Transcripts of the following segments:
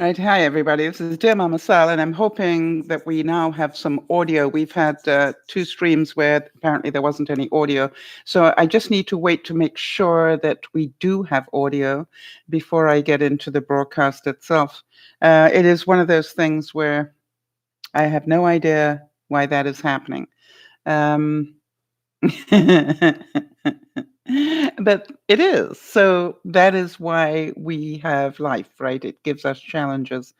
Right. Hi, everybody. This is DearMamaSal, and I'm hoping that we now have some audio. We've had two streams where apparently there wasn't any audio. So I just need to wait to make sure that we do have audio before I get into the broadcast itself. It is one of those things where I have no idea why that is happening. But it is. So that is why we have life, right? It gives us challenges.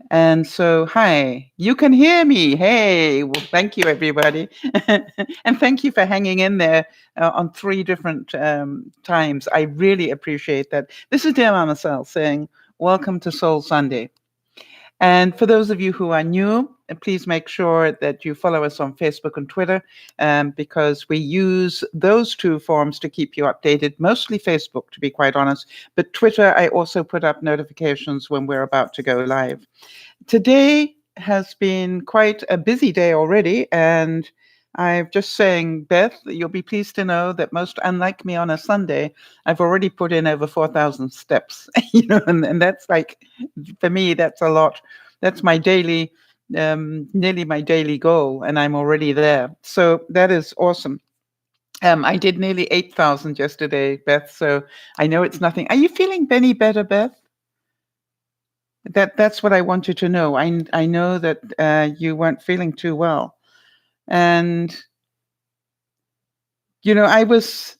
And so, hi, you can hear me. Hey, well, thank you, everybody. And thank you for hanging in there on three different times. I really appreciate that. This is Dear Mama Sal saying, welcome to Soul Sunday. And for those of you who are new, please make sure that you follow us on Facebook and Twitter, because we use those two forms to keep you updated, mostly Facebook, to be quite honest. But Twitter, I also put up notifications when we're about to go live. Today has been quite a busy day already, and I'm just saying, Beth, you'll be pleased to know that most unlike me on a Sunday, I've already put in over 4,000 steps, and that's like, for me, that's a lot. That's my daily, nearly my daily goal, and I'm already there. So that is awesome. I did nearly 8,000 yesterday, Beth, so I know it's nothing. Are you feeling any better, Beth? That's what I want you to know. I know that you weren't feeling too well. And I was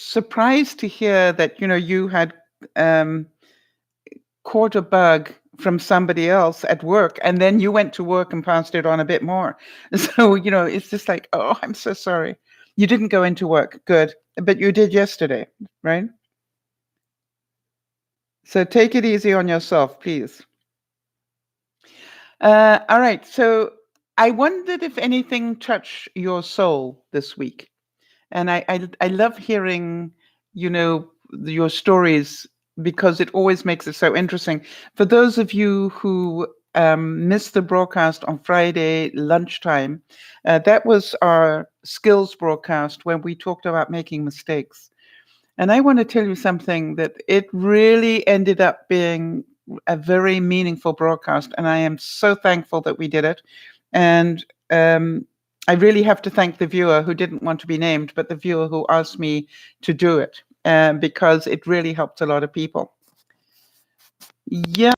surprised to hear that you had caught a bug from somebody else at work, and then you went to work and passed it on a bit more. So it's just like, oh, I'm so sorry. You didn't go into work, good, but you did yesterday, right? So take it easy on yourself, please. All right. So I wondered if anything touched your soul this week. And I love hearing, your stories, because it always makes it so interesting. For those of you who missed the broadcast on Friday lunchtime, that was our skills broadcast where we talked about making mistakes. And I want to tell you something, that it really ended up being a very meaningful broadcast. And I am so thankful that we did it. And I really have to thank the viewer who didn't want to be named, but the viewer who asked me to do it, because it really helped a lot of people. Yeah.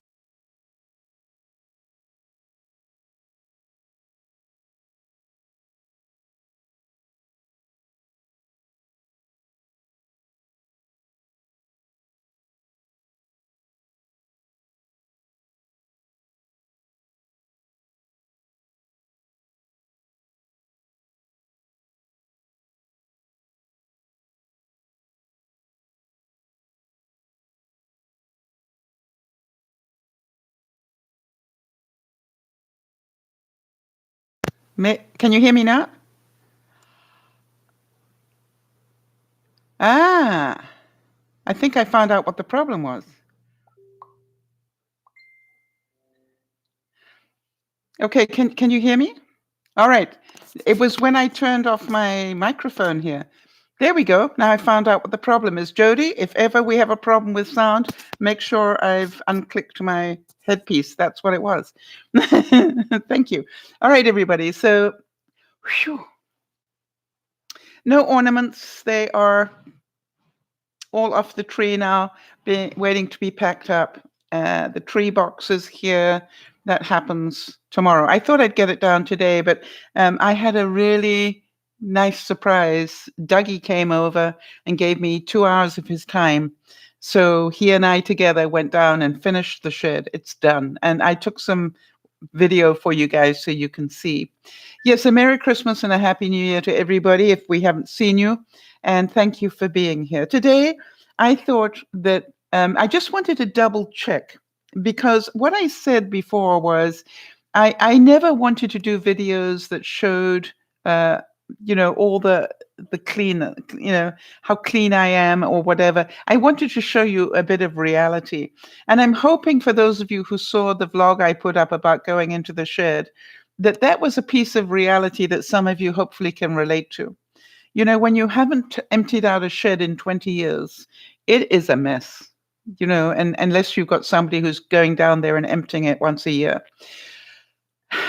Can you hear me now? Ah, I think I found out what the problem was. Okay, can you hear me? All right. It was when I turned off my microphone here. There we go. Now I found out what the problem is. Jody, if ever we have a problem with sound, make sure I've unclicked my headpiece. That's what it was. Thank you. All right, everybody. So, whew. No ornaments. They are all off the tree now, waiting to be packed up. The tree boxes here, that happens tomorrow. I thought I'd get it down today, but I had a really nice surprise. Dougie came over and gave me 2 hours of his time. So he and I together went down and finished the shed. It's done. And I took some video for you guys so you can see. Yes, a Merry Christmas and a Happy New Year to everybody if we haven't seen you. And thank you for being here. Today, I thought that I just wanted to double check, because what I said before was I never wanted to do videos that showed, all the clean, how clean I am or whatever. I wanted to show you a bit of reality. And I'm hoping for those of you who saw the vlog I put up about going into the shed, that was a piece of reality that some of you hopefully can relate to. When you haven't emptied out a shed in 20 years, it is a mess. and unless you've got somebody who's going down there and emptying it once a year.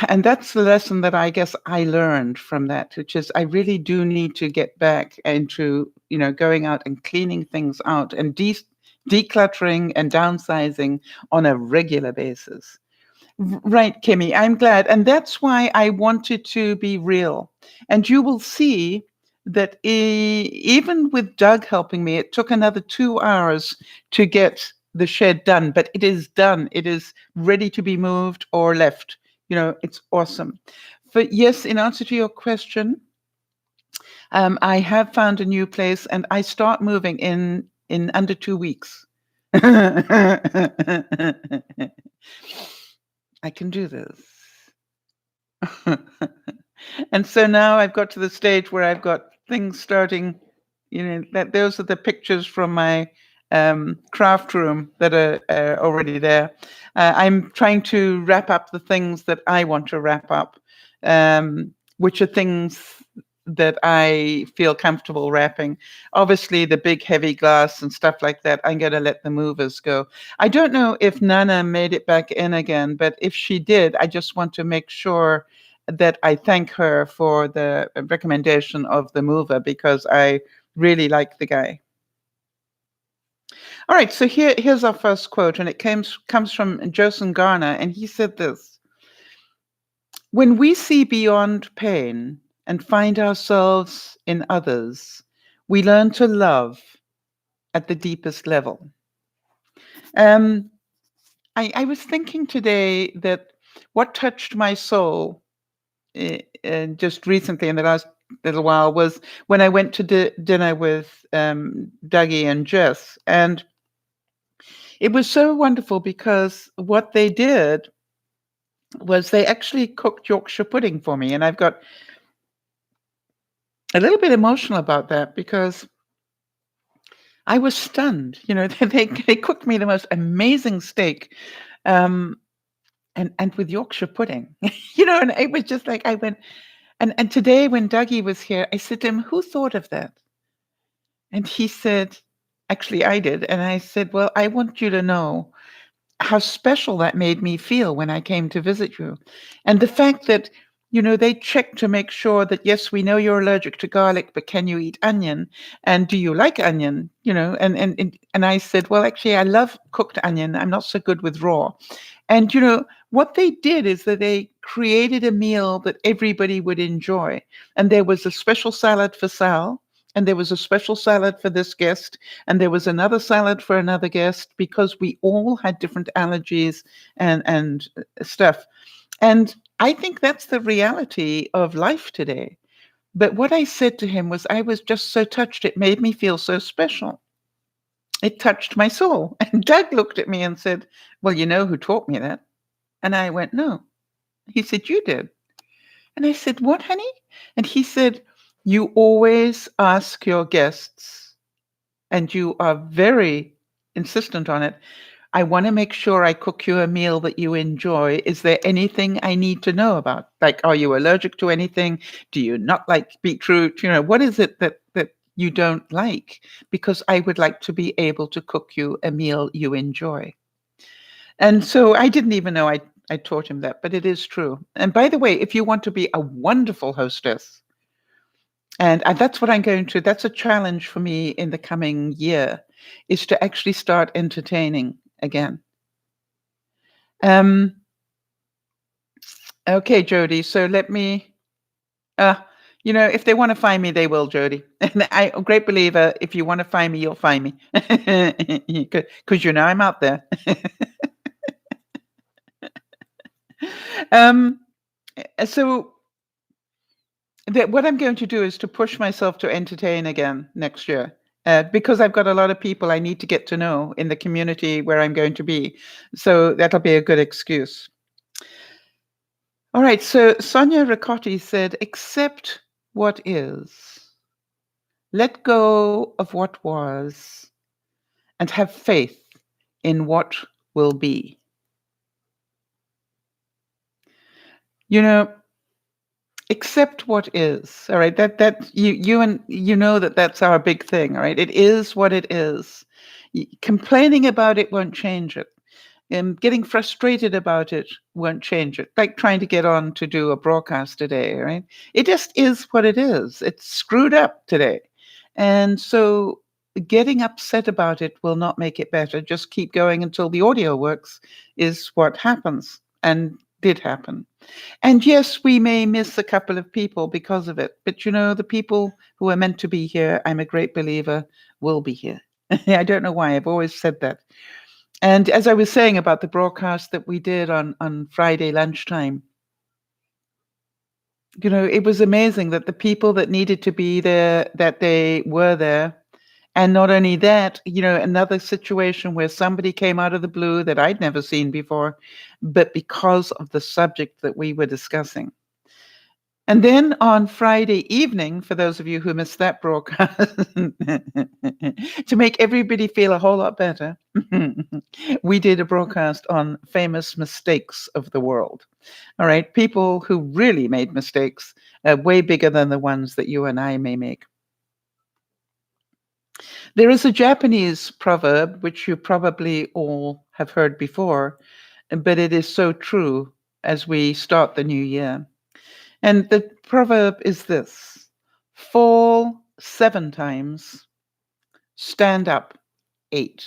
And that's the lesson that I guess I learned from that, which is I really do need to get back into, going out and cleaning things out and decluttering and downsizing on a regular basis. Right, Kimmy, I'm glad. And that's why I wanted to be real. And you will see that even with Doug helping me, it took another 2 hours to get the shed done, but it is done. It is ready to be moved or left. It's awesome. But yes, in answer to your question, I have found a new place and I start moving in under 2 weeks. I can do this. And so now I've got to the stage where I've got things starting, that those are the pictures from my craft room that are already there. I'm trying to wrap up the things that I want to wrap up, which are things that I feel comfortable wrapping. Obviously, the big heavy glass and stuff like that, I'm going to let the movers go. I don't know if Nana made it back in again, but if she did, I just want to make sure that I thank her for the recommendation of the mover because I really like the guy. All right, so here's our first quote, and it comes from Joseph Garner, and he said this: "When we see beyond pain and find ourselves in others, we learn to love at the deepest level." I was thinking today that what touched my soul just recently in the last little while was when I went to dinner with Dougie and Jess. And it was so wonderful because what they did was they actually cooked Yorkshire pudding for me. And I've got a little bit emotional about that because I was stunned. They cooked me the most amazing steak. And with Yorkshire pudding, and it was just like I went, and today when Dougie was here, I said to him, "Who thought of that?" And he said, "Actually, I did." And I said, "Well, I want you to know how special that made me feel when I came to visit you. And the fact that, they checked to make sure that, yes, we know you're allergic to garlic, but can you eat onion? And do you like onion? And I said, well, actually, I love cooked onion. I'm not so good with raw." And, what they did is that they created a meal that everybody would enjoy. And there was a special salad for Sal, and there was a special salad for this guest, and there was another salad for another guest because we all had different allergies and stuff. And I think that's the reality of life today. But what I said to him was, I was just so touched. It made me feel so special. It touched my soul. And Doug looked at me and said, "Well, you know who taught me that?" And I went, "No." He said, "You did." And I said, "What, honey?" And he said, "You always ask your guests, and you are very insistent on it. I want to make sure I cook you a meal that you enjoy. Is there anything I need to know about? Like, are you allergic to anything? Do you not like beetroot? What is it that you don't like? Because I would like to be able to cook you a meal you enjoy." And so I didn't even know I taught him that, but it is true. And by the way, if you want to be a wonderful hostess, and that's what that's a challenge for me in the coming year, is to actually start entertaining again. Okay, Jody. So let me, if they want to find me, they will, Jody. And I'm a great believer. If you want to find me, you'll find me. Because I'm out there. So what I'm going to do is to push myself to entertain again next year. Because I've got a lot of people I need to get to know in the community where I'm going to be. So that'll be a good excuse. All right. So Sonia Ricotti said, "Accept what is. Let go of what was. And have faith in what will be." Accept what is. All right. You know that that's our big thing. All right. It is what it is. Complaining about it won't change it. Getting frustrated about it won't change it. Like trying to get on to do a broadcast today, right? It just is what it is. It's screwed up today. And so getting upset about it will not make it better. Just keep going until the audio works, is what happens and did happen. And yes, we may miss a couple of people because of it. But you know, the people who are meant to be here, I'm a great believer, will be here. I don't know why. I've always said that. And as I was saying about the broadcast that we did on Friday lunchtime, you know, it was amazing that the people that needed to be there, that they were there. And not only that, you know, another situation where somebody came out of the blue that I'd never seen before, but because of the subject that we were discussing. And then on Friday evening, for those of you who missed that broadcast, to make everybody feel a whole lot better, we did a broadcast on famous mistakes of the world. All right, people who really made mistakes, way bigger than the ones that you and I may make. There is a Japanese proverb, which you probably all have heard before, but it is so true as we start the new year. And the proverb is this: fall 7 times, stand up 8.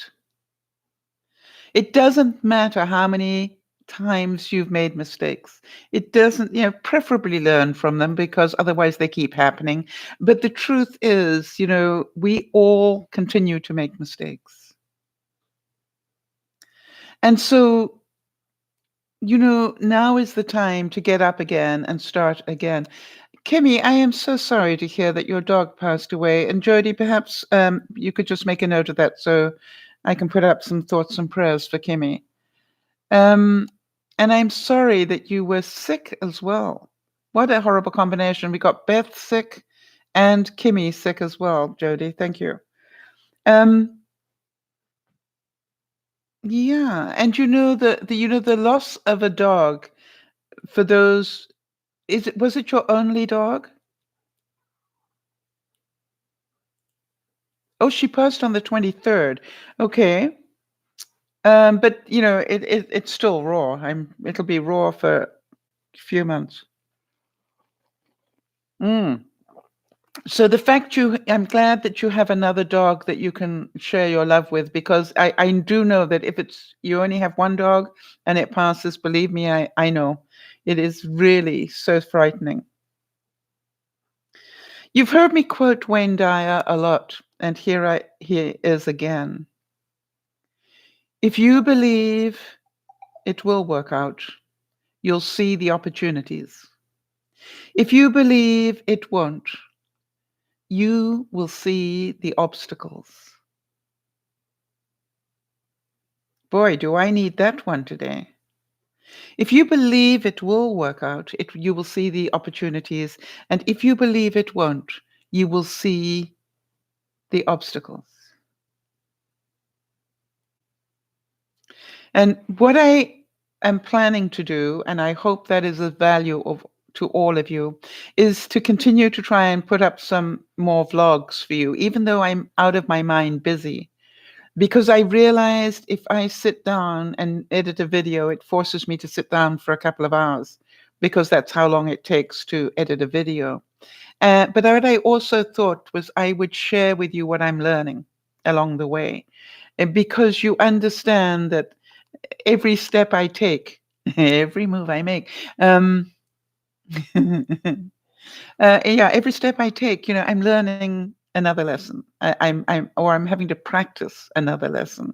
It doesn't matter how many times you've made mistakes. It doesn't, you know, preferably learn from them because otherwise they keep happening. But the truth is, you know, we all continue to make mistakes. And so, you know, now is the time to get up again and start again. Kimmy, I am so sorry to hear that your dog passed away. And Jody, perhaps you could just make a note of that so I can put up some thoughts and prayers for Kimmy. Um, and I'm sorry that you were sick as well. What a horrible combination. We got Beth sick and Kimmy sick as well, Jody. Thank you. Um, yeah, and you know the loss of a dog for those, was it your only dog? Oh, she passed on the 23rd. Okay. But you know, it's still raw. It'll be raw for a few months. Mm. So I'm glad that you have another dog that you can share your love with, because I do know that if you only have one dog and it passes, believe me, I know it is really so frightening. You've heard me quote Wayne Dyer a lot, and here is again. If you believe it will work out, you'll see the opportunities. If you believe it won't, you will see the obstacles. Boy, do I need that one today. If you believe it will work out, you will see the opportunities. And if you believe it won't, you will see the obstacles. And what I am planning to do, and I hope that is of value to all of you, is to continue to try and put up some more vlogs for you, even though I'm out of my mind busy. Because I realized if I sit down and edit a video, it forces me to sit down for a couple of hours, because that's how long it takes to edit a video. But what I also thought was I would share with you what I'm learning along the way. And because you understand that every step I take, every move I make, yeah, every step I take, you know, I'm learning another lesson. I'm having to practice another lesson.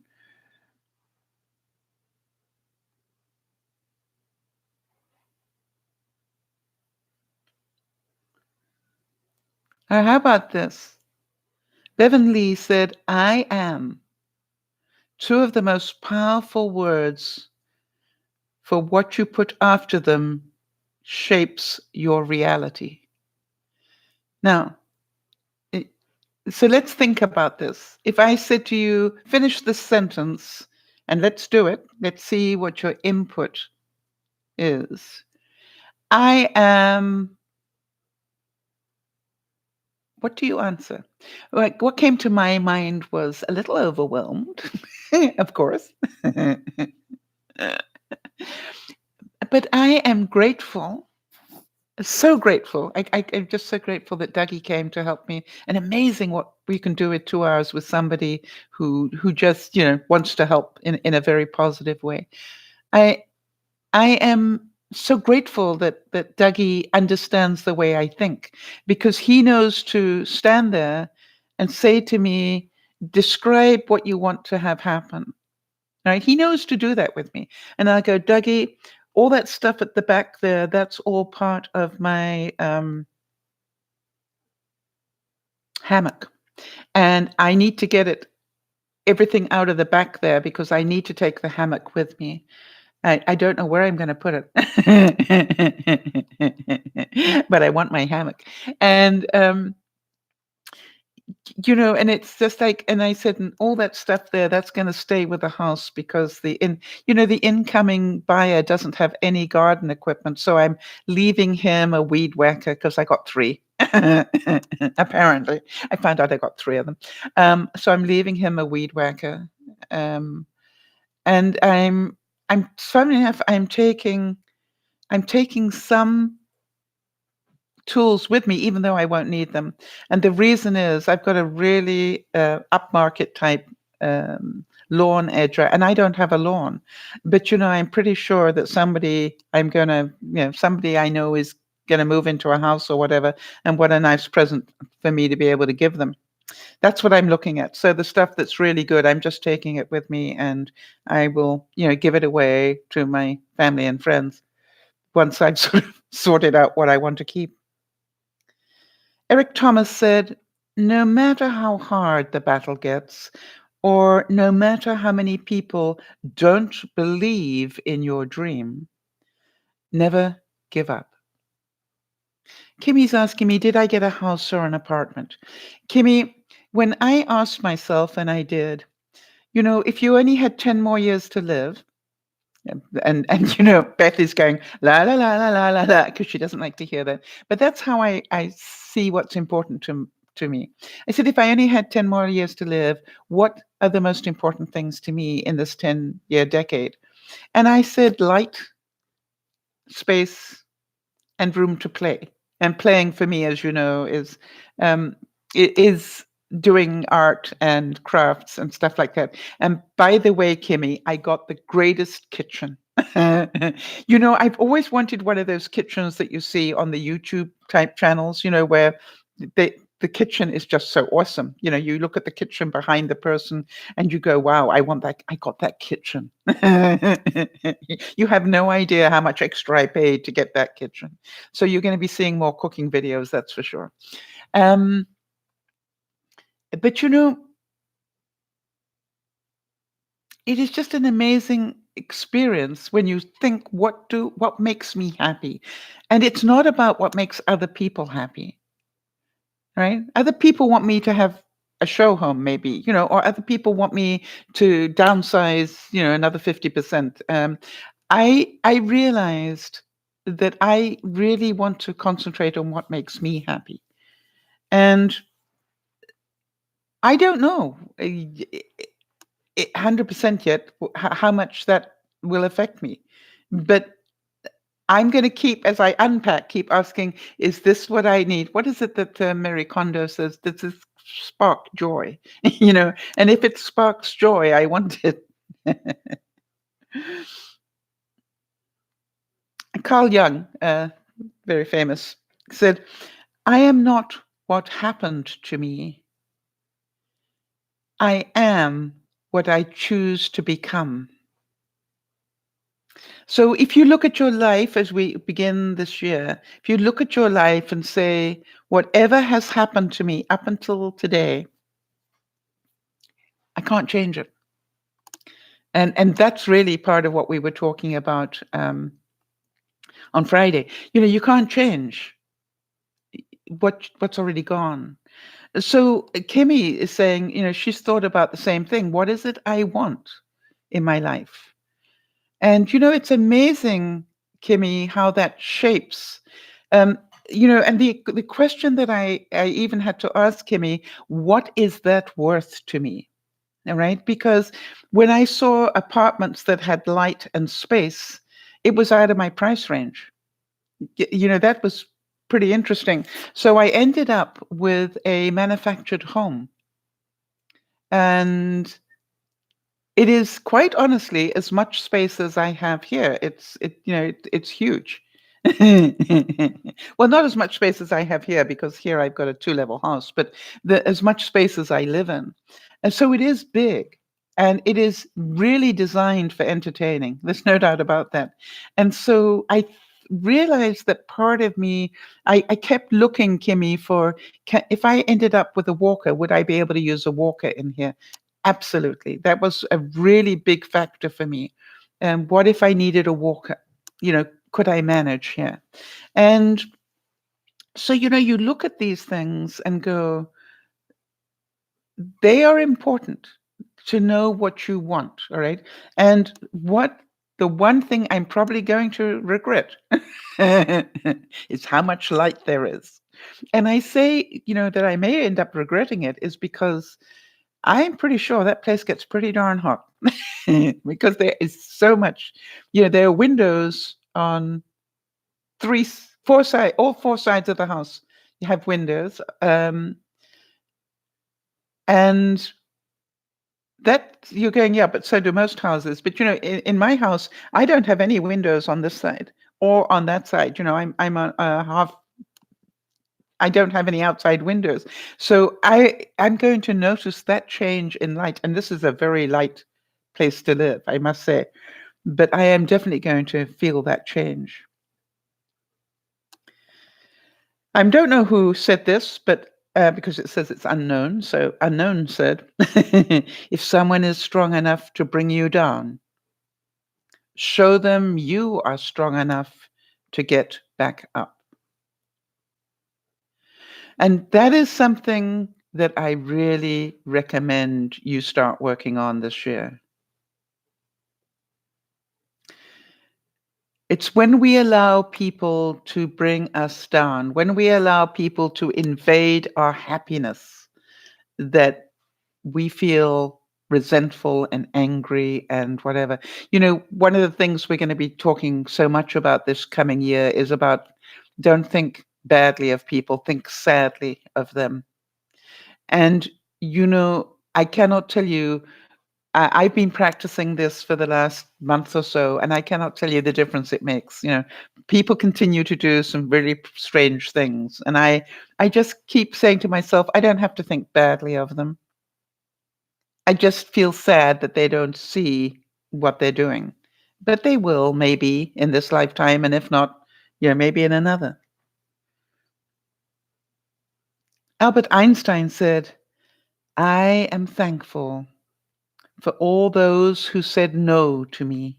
How about this? Bevan Lee said, I am. Two of the most powerful words, for what you put after them shapes your reality. Now, so let's think about this. If I said to you, finish this sentence and let's do it. Let's see what your input is. I am What do you answer? Like, what came to my mind was a little overwhelmed, of course. But I am grateful, so grateful. I'm just so grateful that Dougie came to help me. And amazing what we can do in 2 hours with somebody who just, wants to help in a very positive way. I I am so grateful that Dougie understands the way I think, because he knows to stand there and say to me, describe what you want to have happen. Right? He knows to do that with me. And I go, Dougie, all that stuff at the back there, that's all part of my hammock. And I need to get everything out of the back there because I need to take the hammock with me. I don't know where I'm going to put it, but I want my hammock. And and it's just like, and I said, and all that stuff there, that's going to stay with the house because the incoming buyer doesn't have any garden equipment. So I'm leaving him a weed whacker because I got 3. Apparently, I found out I got 3 of them. So I'm leaving him a weed whacker. And funny enough, I'm taking some tools with me, even though I won't need them. And the reason is I've got a really upmarket type lawn edger, and I don't have a lawn. But I'm pretty sure that somebody I know is gonna move into a house or whatever, and what a nice present for me to be able to give them. That's what I'm looking at. So the stuff that's really good, I'm just taking it with me, and I will, give it away to my family and friends once I've sort of sorted out what I want to keep. Eric Thomas said, no matter how hard the battle gets, or no matter how many people don't believe in your dream, never give up. Kimmy's asking me, did I get a house or an apartment? Kimmy, when I asked myself, and I did, if you only had 10 more years to live, and Beth is going la la la la la la la because she doesn't like to hear that. But that's how I see what's important to me. I said, if I only had 10 more years to live, what are the most important things to me in this 10-year decade? And I said light, space, and room to play. And playing for me, as you know, is doing art and crafts and stuff like that. And by the way, Kimmy, I got the greatest kitchen. I've always wanted one of those kitchens that you see on the YouTube type channels, where the kitchen is just so awesome. You look at the kitchen behind the person and you go, wow, I want that. I got that kitchen. You have no idea how much extra I paid to get that kitchen. So you're going to be seeing more cooking videos, that's for sure. But it is just an amazing experience when you think, what makes me happy? And it's not about what makes other people happy, right? Other people want me to have a show home, maybe, or other people want me to downsize, another 50%. I realized that I really want to concentrate on what makes me happy. And I don't know 100% yet how much that will affect me. But I'm going to keep, as I unpack, keep asking, is this what I need? What is it that Mary Kondo says? Does this spark joy? And if it sparks joy, I want it. Carl Jung, very famous, said, I am not what happened to me. I am what I choose to become. So if you look at your life as we begin this year, if you look at your life and say, whatever has happened to me up until today, I can't change it. And that's really part of what we were talking about on Friday. You can't change what's already gone. So Kimmy is saying, she's thought about the same thing. What is it I want in my life? And it's amazing, Kimmy, how that shapes. and the question that I even had to ask Kimmy, what is that worth to me? All right, because when I saw apartments that had light and space, it was out of my price range. That was pretty interesting. So I ended up with a manufactured home, and it is quite honestly as much space as I have here. It's huge. Well, not as much space as I have here, because here I've got a 2-level house, but as much space as I live in. And so it is big, and it is really designed for entertaining. There's no doubt about that. And so I realized that part of me, I kept looking, Kimmy, for if I ended up with a walker, would I be able to use a walker in here? Absolutely. That was a really big factor for me. And what if I needed a walker? Could I manage here? And so, you look at these things and go, they are important to know what you want. All right. And the one thing I'm probably going to regret is how much light there is. And I say, that I may end up regretting it is because I'm pretty sure that place gets pretty darn hot because there is so much. There are windows on all 4 sides of the house. You have windows, and that you're going, yeah, but so do most houses. But in my house, I don't have any windows on this side or on that side. I'm on half. I don't have any outside windows. So I'm going to notice that change in light. And this is a very light place to live, I must say. But I am definitely going to feel that change. I don't know who said this, but because it says it's unknown. So unknown said, if someone is strong enough to bring you down, show them you are strong enough to get back up. And that is something that I really recommend you start working on this year. It's when we allow people to bring us down, when we allow people to invade our happiness, that we feel resentful and angry and whatever. One of the things we're going to be talking so much about this coming year is about don't think badly of people, think sadly of them. And, I cannot tell you, I've been practicing this for the last month or so, and I cannot tell you the difference it makes. People continue to do some really strange things. And I just keep saying to myself, I don't have to think badly of them. I just feel sad that they don't see what they're doing. But they will, maybe in this lifetime, and if not, maybe in another. Albert Einstein said, I am thankful for all those who said no to me.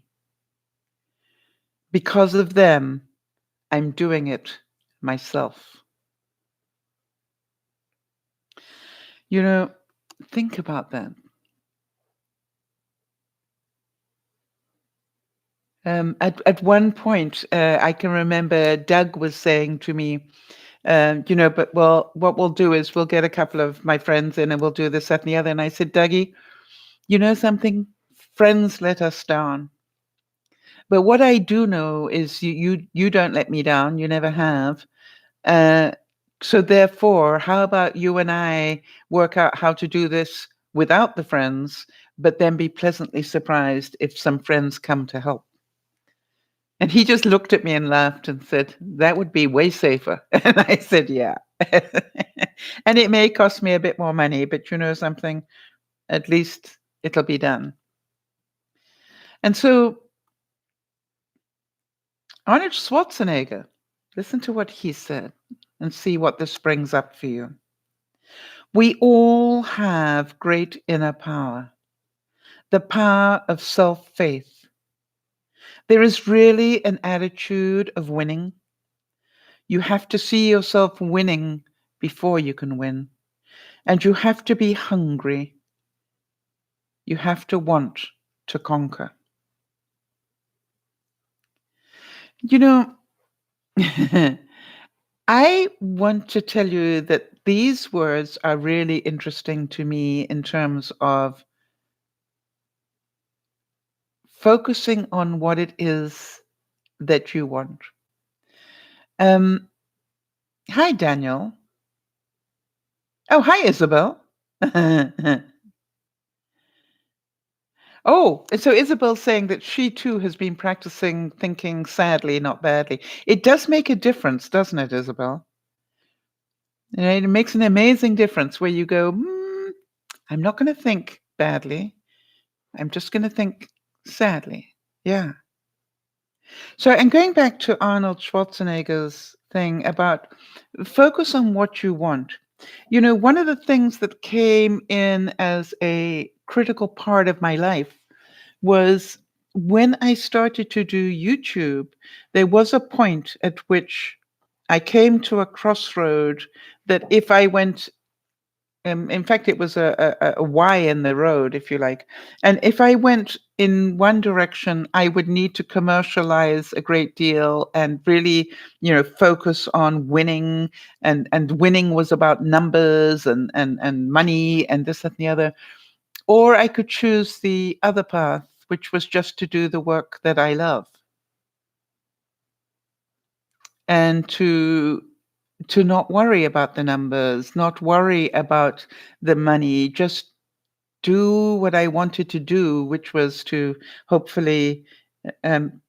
Because of them, I'm doing it myself. Think about that. At one point, I can remember Doug was saying to me, but what we'll do is we'll get a couple of my friends in and we'll do this, that, and the other. And I said, Dougie, you know something? Friends let us down. But what I do know is you don't let me down. You never have. So therefore, how about you and I work out how to do this without the friends, but then be pleasantly surprised if some friends come to help? And he just looked at me and laughed and said, that would be way safer. And I said, yeah. And it may cost me a bit more money, but you know something? At least it'll be done. And so Arnold Schwarzenegger, listen to what he said and see what this brings up for you. We all have great inner power, the power of self-faith. There is really an attitude of winning. You have to see yourself winning before you can win. And you have to be hungry. You have to want to conquer. I want to tell you that these words are really interesting to me in terms of focusing on what it is that you want. Um, Hi, Daniel. Oh, hi, Isabel. Oh, and so Isabel's saying that she too has been practicing thinking sadly, not badly. It does make a difference, doesn't it, Isabel? You know, it makes an amazing difference where you go, I'm not going to think badly. I'm just going to think sadly. Yeah. So, and going back to Arnold Schwarzenegger's thing about focus on what you want. You know, one of the things that came in as a critical part of my life was when I started to do YouTube, there was a point at which I came to a crossroad that if I went, in fact, it was a Y in the road, if you like. And if I went in one direction, I would need to commercialize a great deal and really, focus on winning. And winning was about numbers and money and this, that, and the other. Or I could choose the other path, which was just to do the work that I love and to not worry about the numbers, not worry about the money, just do what I wanted to do, which was to hopefully, um,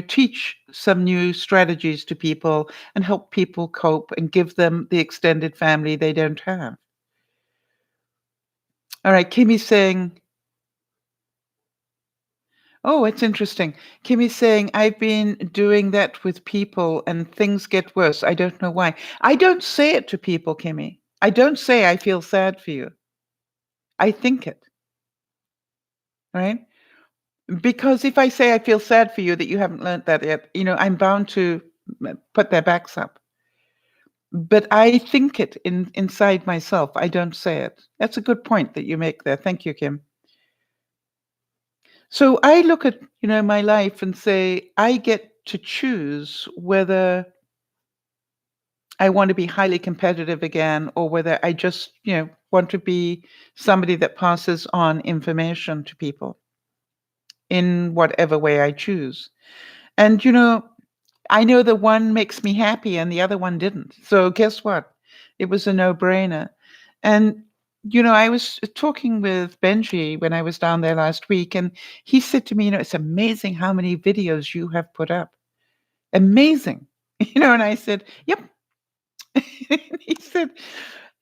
teach some new strategies to people and help people cope and give them the extended family they don't have. All right, Kimmy's saying, oh, it's interesting. Kimmy's saying, I've been doing that with people and things get worse. I don't know why. I don't say it to people, Kimmy. I don't say I feel sad for you. I think it, right? Because if I say I feel sad for you that you haven't learned that yet, I'm bound to put their backs up. But I think it inside myself. I don't say it. That's a good point that you make there. Thank you, Kim. So I look at, my life and say, I get to choose whether I want to be highly competitive again or whether I just, want to be somebody that passes on information to people in whatever way I choose. And, I know the one makes me happy and the other one didn't. So guess what? It was a no-brainer. And I was talking with Benji when I was down there last week, and he said to me, it's amazing how many videos you have put up. Amazing. And I said, yep. He said,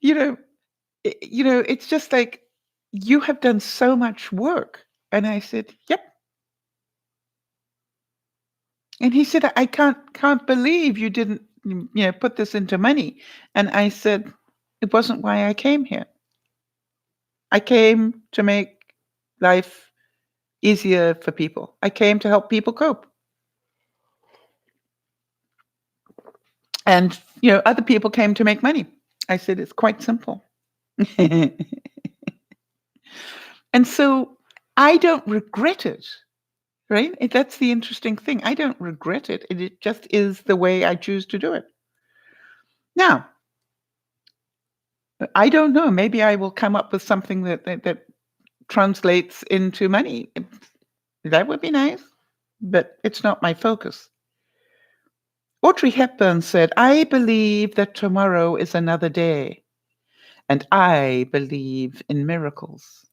you know, it's just like you have done so much work. And I said, yep. And he said, I can't believe you didn't, put this into money. And I said, it wasn't why I came here. I came to make life easier for people. I came to help people cope. And, other people came to make money. I said, it's quite simple. And so I don't regret it, right? That's the interesting thing. I don't regret it. It just is the way I choose to do it. Now, I don't know. Maybe I will come up with something that translates into money. That would be nice, but it's not my focus. Audrey Hepburn said, I believe that tomorrow is another day, and I believe in miracles.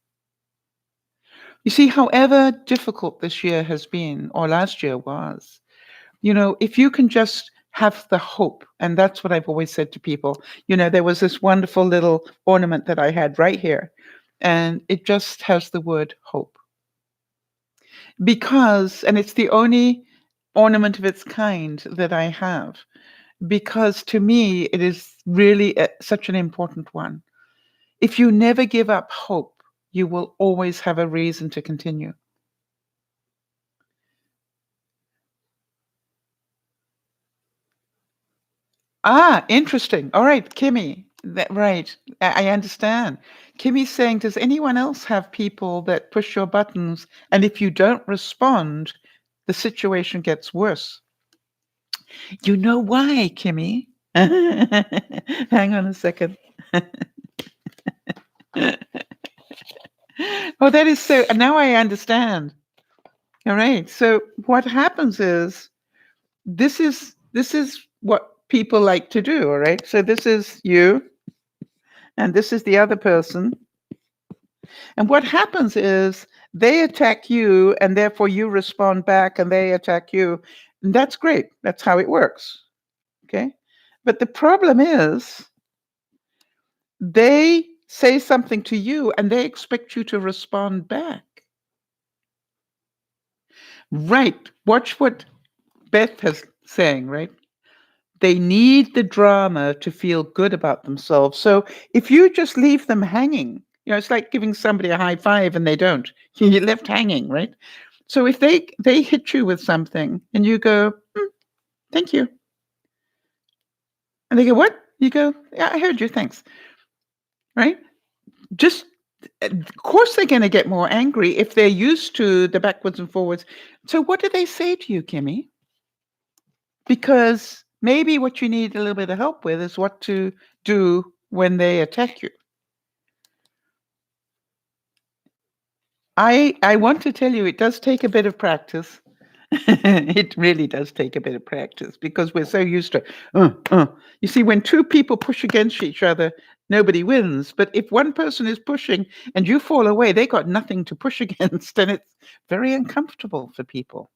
You see, however difficult this year has been, or last year was, if you can just have the hope, and that's what I've always said to people, there was this wonderful little ornament that I had right here, and it just has the word hope. And it's the only ornament of its kind that I have, because to me, it is really such an important one. If you never give up hope, you will always have a reason to continue. Ah, interesting. All right, Kimmy. Right. I understand. Kimmy's saying, does anyone else have people that push your buttons? And if you don't respond, the situation gets worse. You know why, Kimmy? Hang on a second. Oh, that is so. Now I understand. All right. So what happens is this is what people like to do. All right. So this is you, and this is the other person. And what happens is they attack you, and therefore you respond back, and they attack you. And that's great. That's how it works. Okay. But the problem is they say something to you and they expect you to respond back. Right. Watch what Beth is saying, right? They need the drama to feel good about themselves. So if you just leave them hanging, it's like giving somebody a high five and they don't. You're left hanging, right? So if they hit you with something and you go, thank you. And they go, what? You go, yeah, I heard you, thanks. Right? Just of course they're going to get more angry if they're used to the backwards and forwards. So what do they say to you, Kimmy? Because maybe what you need a little bit of help with is what to do when they attack you. I want to tell you it does take a bit of practice. It really does take a bit of practice because we're so used to You see, when two people push against each other, nobody wins. But if one person is pushing and you fall away, they got nothing to push against, and it's very uncomfortable for people.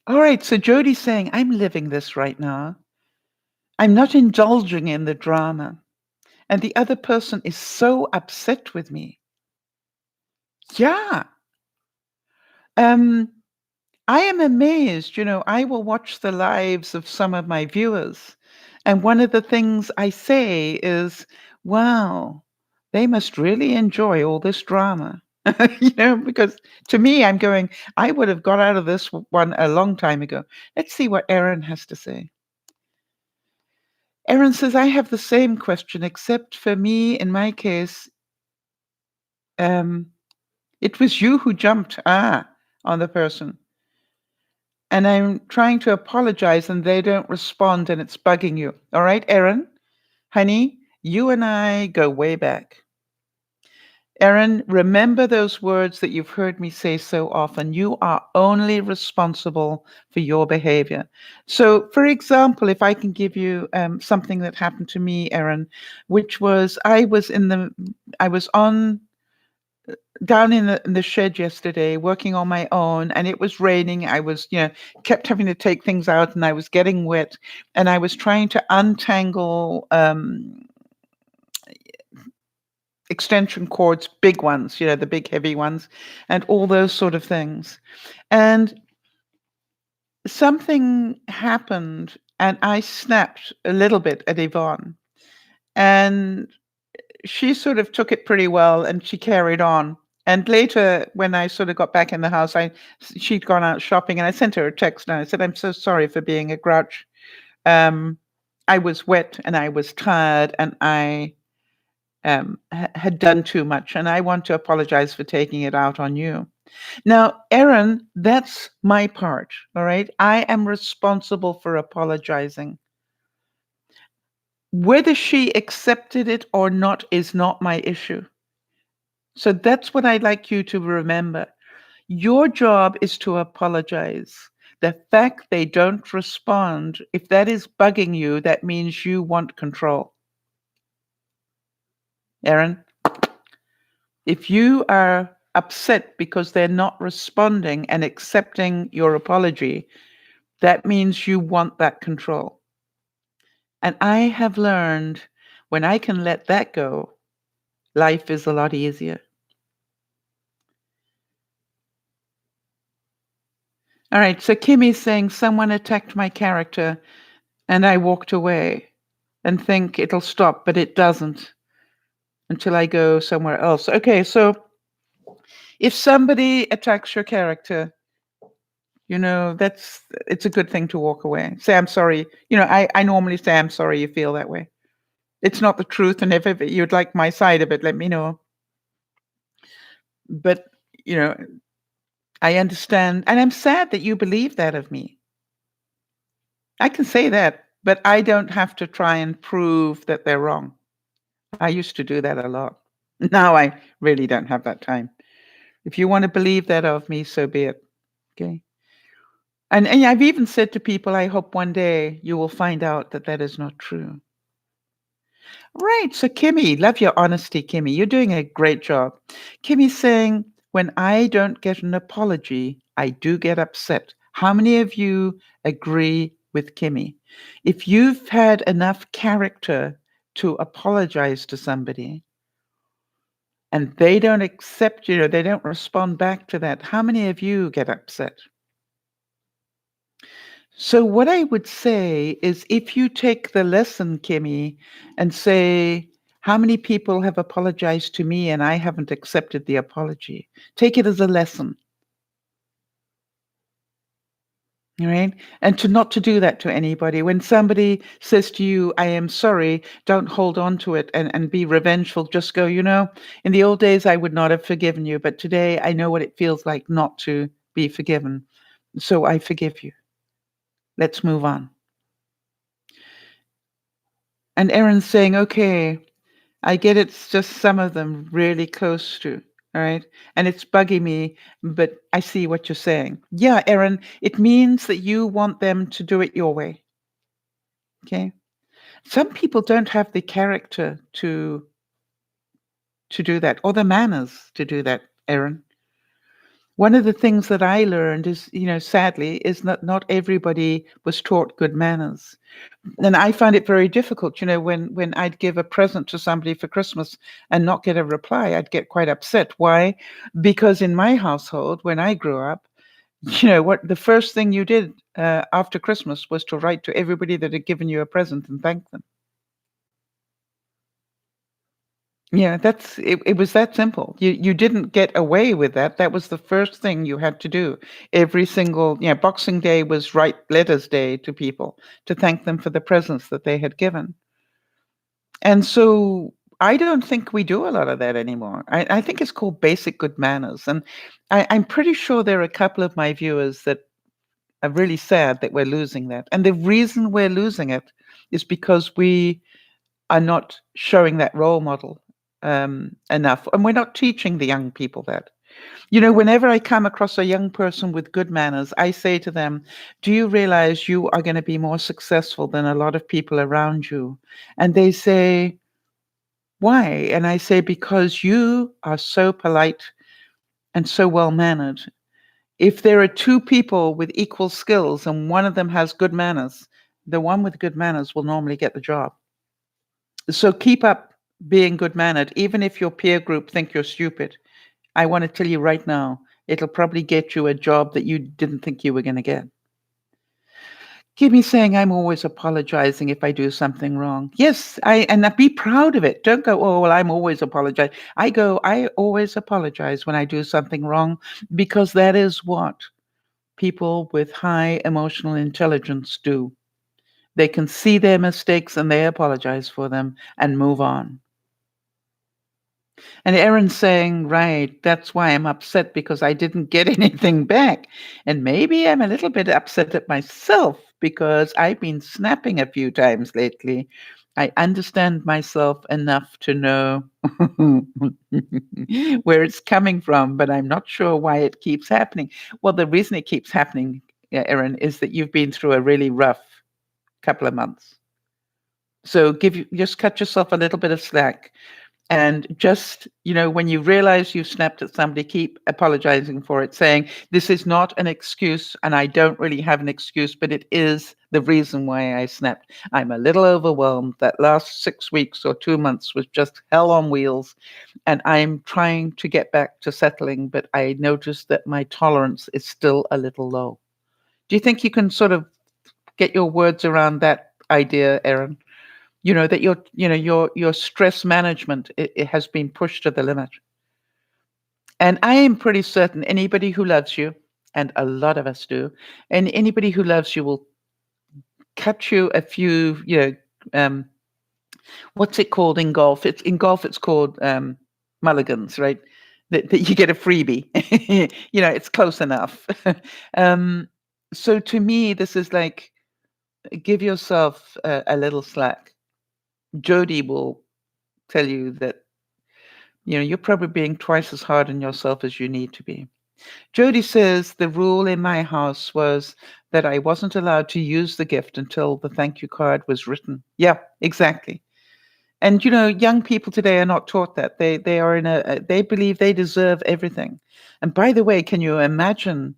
All right, so Jody's saying, I'm living this right now. I'm not indulging in the drama. And the other person is so upset with me. Yeah. I am amazed. I will watch the lives of some of my viewers. And one of the things I say is, wow, they must really enjoy all this drama. Because to me, I'm going, I would have got out of this one a long time ago. Let's see what Erin has to say. Erin says, I have the same question, except for me, in my case, it was you who jumped on the person. And I'm trying to apologize and they don't respond and it's bugging you. All right, Erin, honey, you and I go way back. Erin, remember those words that you've heard me say so often. You are only responsible for your behavior. So, for example, if I can give you something that happened to me, Erin, which was I was on down in the shed yesterday working on my own, and it was raining. I was kept having to take things out and I was getting wet, and I was trying to untangle extension cords, big ones, the big heavy ones, and all those sort of things. And something happened and I snapped a little bit at Yvonne, and she sort of took it pretty well and she carried on. And later, when I sort of got back in the house, she'd gone out shopping, and I sent her a text and I said, I'm so sorry for being a grouch. I was wet and I was tired and I had done too much, and I want to apologize for taking it out on you. Now, Erin, that's my part, all right? I am responsible for apologizing. Whether she accepted it or not is not my issue. So that's what I'd like you to remember. Your job is to apologize. The fact they don't respond, if that is bugging you, that means you want control. Erin, if you are upset because they're not responding and accepting your apology, that means you want that control. And I have learned when I can let that go, life is a lot easier. All right, so Kimmy's saying someone attacked my character and I walked away and think it'll stop, but it doesn't until I go somewhere else. Okay, so if somebody attacks your character, it's a good thing to walk away. Say, I'm sorry. I normally say, I'm sorry you feel that way. It's not the truth, and if you'd like my side of it, let me know. But, I understand, and I'm sad that you believe that of me. I can say that, but I don't have to try and prove that they're wrong. I used to do that a lot. Now I really don't have that time. If you want to believe that of me, so be it. Okay. And I've even said to people, I hope one day you will find out that that is not true. Right. So, Kimmy, love your honesty, Kimmy. You're doing a great job. Kimmy's saying, when I don't get an apology, I do get upset. How many of you agree with Kimmy? If you've had enough character to apologize to somebody and they don't accept you, they don't respond back to that, how many of you get upset? So, what I would say is if you take the lesson, Kimmy, and say, how many people have apologized to me and I haven't accepted the apology? Take it as a lesson, all right? And to not to do that to anybody. When somebody says to you, I am sorry, don't hold on to it and be revengeful. Just go, in the old days, I would not have forgiven you, but today I know what it feels like not to be forgiven. So I forgive you. Let's move on. And Erin's saying, okay, I get it's just some of them really close to, all right? And it's bugging me, but I see what you're saying. Yeah, Erin, it means that you want them to do it your way, okay? Some people don't have the character to do that or the manners to do that, Erin. One of the things that I learned is, sadly, is that not everybody was taught good manners. And I find it very difficult, when I'd give a present to somebody for Christmas and not get a reply, I'd get quite upset. Why? Because in my household, when I grew up, what the first thing you did after Christmas was to write to everybody that had given you a present and thank them. Yeah, it was that simple. You didn't get away with that. That was the first thing you had to do. Every single, Boxing Day was write letters day to people to thank them for the presents that they had given. And so I don't think we do a lot of that anymore. I think it's called basic good manners. And I'm pretty sure there are a couple of my viewers that are really sad that we're losing that. And the reason we're losing it is because we are not showing that role model enough. And we're not teaching the young people that. Whenever I come across a young person with good manners, I say to them, do you realize you are going to be more successful than a lot of people around you? And they say, why? And I say, because you are so polite and so well mannered. If there are two people with equal skills and one of them has good manners, the one with good manners will normally get the job. So keep up being good mannered, even if your peer group think you're stupid. I want to tell you right now, it'll probably get you a job that you didn't think you were going to get. Keep me saying I'm always apologizing if I do something wrong. Yes, and be proud of it. Don't go, oh, well, I'm always apologizing. I always apologize when I do something wrong because that is what people with high emotional intelligence do. They can see their mistakes and they apologize for them and move on. And Erin's saying, right, that's why I'm upset because I didn't get anything back. And maybe I'm a little bit upset at myself because I've been snapping a few times lately. I understand myself enough to know where it's coming from, but I'm not sure why it keeps happening. Well, the reason it keeps happening, Erin, is that you've been through a really rough couple of months. So just cut yourself a little bit of slack. And just, when you realize you've snapped at somebody, keep apologizing for it, saying, this is not an excuse, and I don't really have an excuse, but it is the reason why I snapped. I'm a little overwhelmed. That last 6 weeks or 2 months was just hell on wheels, and I'm trying to get back to settling, but I noticed that my tolerance is still a little low. Do you think you can sort of get your words around that idea, Erin? That your stress management it has been pushed to the limit. And I am pretty certain anybody who loves you, and a lot of us do, and anybody who loves you will cut you a few, what's it called in golf? It's called mulligans, right? That you get a freebie. It's close enough. So to me, this is like give yourself a little slack. Jody will tell you that, you're probably being twice as hard on yourself as you need to be. Jody says the rule in my house was that I wasn't allowed to use the gift until the thank you card was written. Yeah, exactly. And young people today are not taught that. They are they believe they deserve everything. And by the way, can you imagine,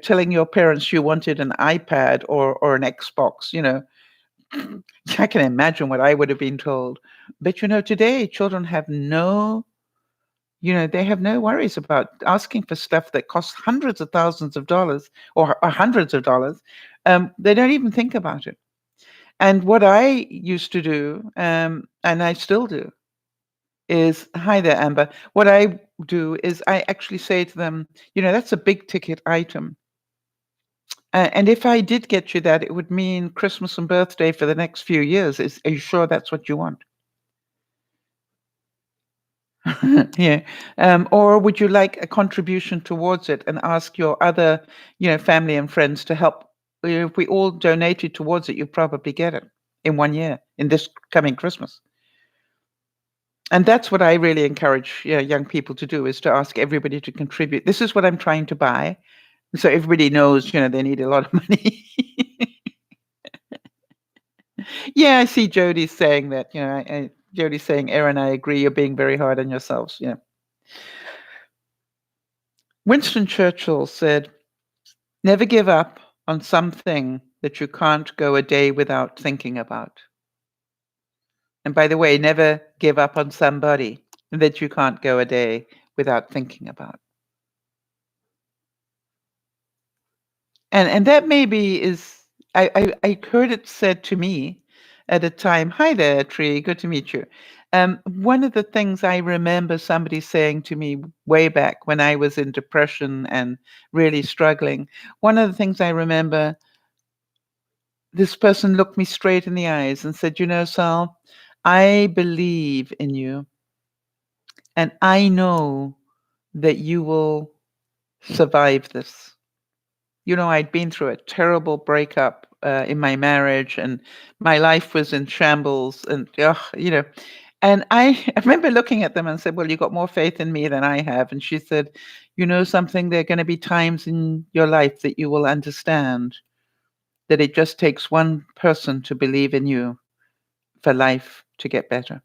telling your parents you wanted an iPad or an Xbox? I can imagine what I would have been told. But today children have they have no worries about asking for stuff that costs hundreds of thousands of dollars or hundreds of dollars. They don't even think about it. And what I used to do, and I still do, is hi there, Amber. What I do is I actually say to them, that's a big ticket item. And if I did get you that, it would mean Christmas and birthday for the next few years. Are you sure that's what you want? Yeah. Or would you like a contribution towards it and ask your other, family and friends to help? If we all donated towards it, you'd probably get it in 1 year, in this coming Christmas. And that's what I really encourage young people to do, is to ask everybody to contribute. This is what I'm trying to buy. So everybody knows, they need a lot of money. Yeah, I see Jody saying that. Jody's saying, Erin, I agree. You're being very hard on yourselves. Yeah. Winston Churchill said, never give up on something that you can't go a day without thinking about. And by the way, never give up on somebody that you can't go a day without thinking about. And that maybe is, I heard it said to me at a time, hi there, Tree, good to meet you. One of the things I remember somebody saying to me way back when I was in depression and really struggling, one of the things I remember, this person looked me straight in the eyes and said, Sal, I believe in you, and I know that you will survive this. I'd been through a terrible breakup in my marriage, and my life was in shambles. And and I remember looking at them and said, "Well, you got more faith in me than I have." And she said, "You know something? There are going to be times in your life that you will understand that it just takes one person to believe in you for life to get better."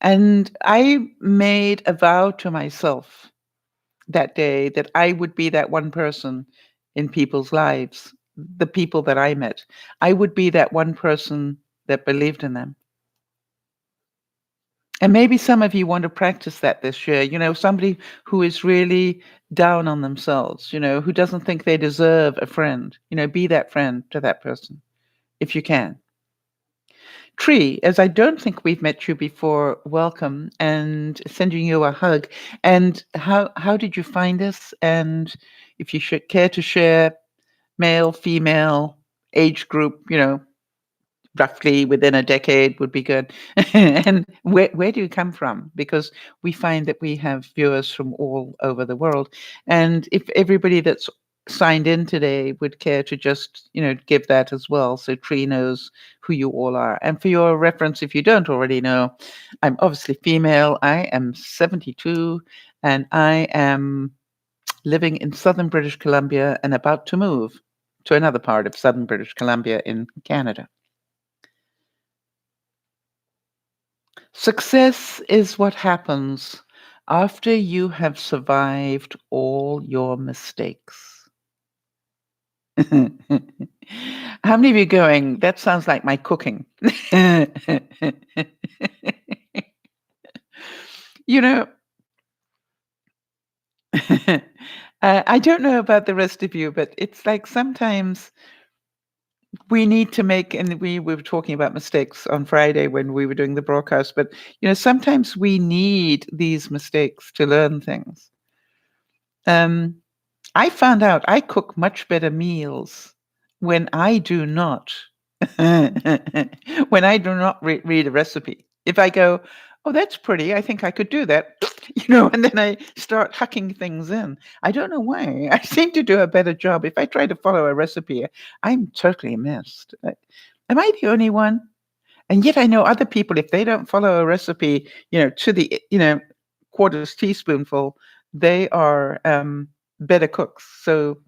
And I made a vow to myself that day that I would be that one person in people's lives, the people that I met. I would be that one person that believed in them. And maybe some of you want to practice that this year. Somebody who is really down on themselves, who doesn't think they deserve a friend. Be that friend to that person if you can. Tree, as I don't think we've met you before, welcome, and sending you a hug. And how did you find us? And if you should care to share, male, female, age group, roughly within a decade would be good. And where do you come from? Because we find that we have viewers from all over the world. And if everybody that's signed in today would care to just, give that as well, so Tree knows who you all are. And for your reference, if you don't already know, I'm obviously female. I am 72, and I am living in southern British Columbia and about to move to another part of southern British Columbia in Canada. Success is what happens after you have survived all your mistakes. How many of you going, that sounds like my cooking? I don't know about the rest of you, but it's like sometimes we need to make, and we were talking about mistakes on Friday when we were doing the broadcast, but sometimes we need these mistakes to learn things. I found out I cook much better meals when I do not read a recipe. If I go, Oh, that's pretty. I think I could do that. And then I start hacking things in. I don't know why. I seem to do a better job. If I try to follow a recipe, I'm totally missed. Am I the only one? And yet I know other people, if they don't follow a recipe, to the, quarters teaspoonful, they are better cooks. So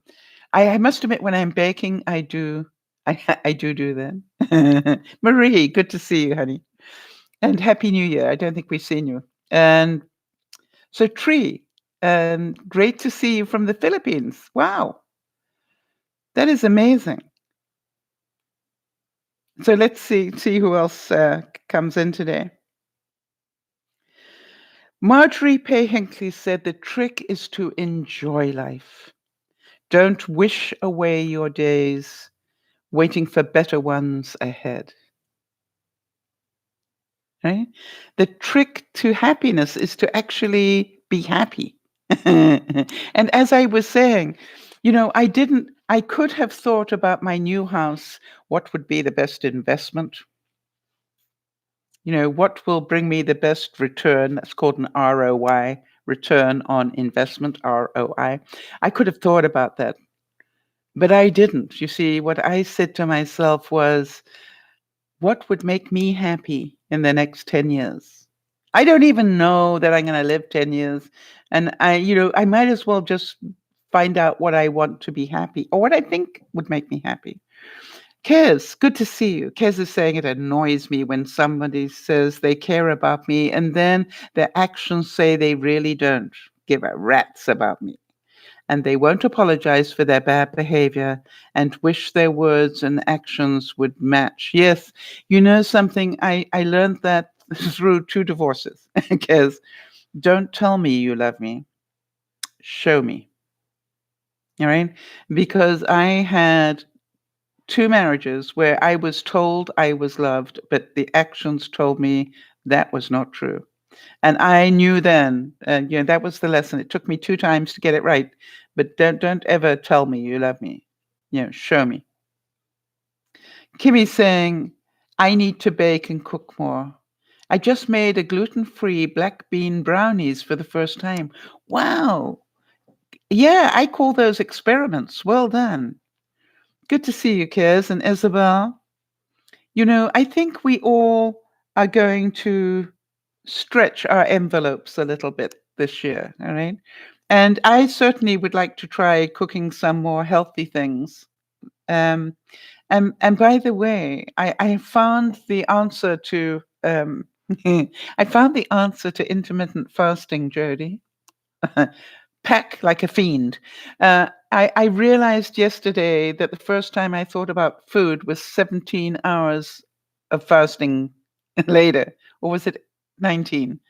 I must admit, when I'm baking, I do, I do that. Marie, good to see you, honey. And Happy New Year. I don't think we've seen you. And so, Tree, great to see you from the Philippines. Wow, that is amazing. So let's see who else comes in today. Marjorie Pay Hinckley said the trick is to enjoy life. Don't wish away your days, waiting for better ones ahead. Right? The trick to happiness is to actually be happy. And as I was saying, I could have thought about my new house, what would be the best investment? What will bring me the best return? That's called an ROI, return on investment, ROI. I could have thought about that, but I didn't. You see, what I said to myself was, what would make me happy in the next 10 years? I don't even know that I'm going to live 10 years. And I might as well just find out what I want to be happy or what I think would make me happy. Kez, good to see you. Kez is saying it annoys me when somebody says they care about me and then their actions say they really don't give a rat's about me. And they won't apologize for their bad behavior and wish their words and actions would match. Yes, you know something, I learned that through 2 divorces. Kez, don't tell me you love me. Show me. All right? Because I had 2 marriages where I was told I was loved, but the actions told me that was not true. And I knew then, that was the lesson. It took me 2 times to get it right, but don't ever tell me you love me. Show me. Kimmy's saying, I need to bake and cook more. I just made a gluten-free black bean brownies for the first time. Wow. Yeah, I call those experiments. Well done. Good to see you, Kez and Isabel. I think we all are going to stretch our envelopes a little bit this year, all right? And I certainly would like to try cooking some more healthy things. Um, and by the way, I found the answer to I found the answer to intermittent fasting, Jody. Pack like a fiend. I realized yesterday that the first time I thought about food was 17 hours of fasting later, or was it 19?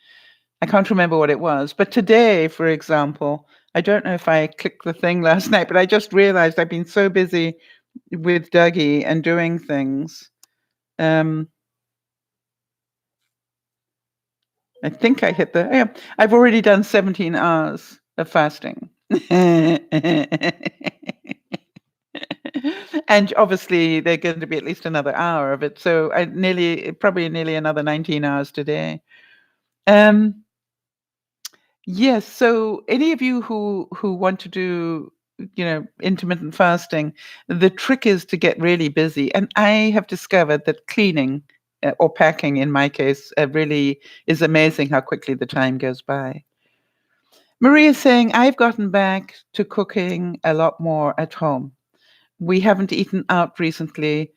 I can't remember what it was. But today, for example, I don't know if I clicked the thing last night, but I just realized I've been so busy with Dougie and doing things. I think I hit yeah, I've already done 17 hours of fasting. And obviously they're going to be at least another hour of it. So probably nearly another 19 hours today. Yes. So any of you who want to do, intermittent fasting, the trick is to get really busy. And I have discovered that cleaning or packing, in my case, really is amazing how quickly the time goes by. Maria is saying, I've gotten back to cooking a lot more at home. We haven't eaten out recently,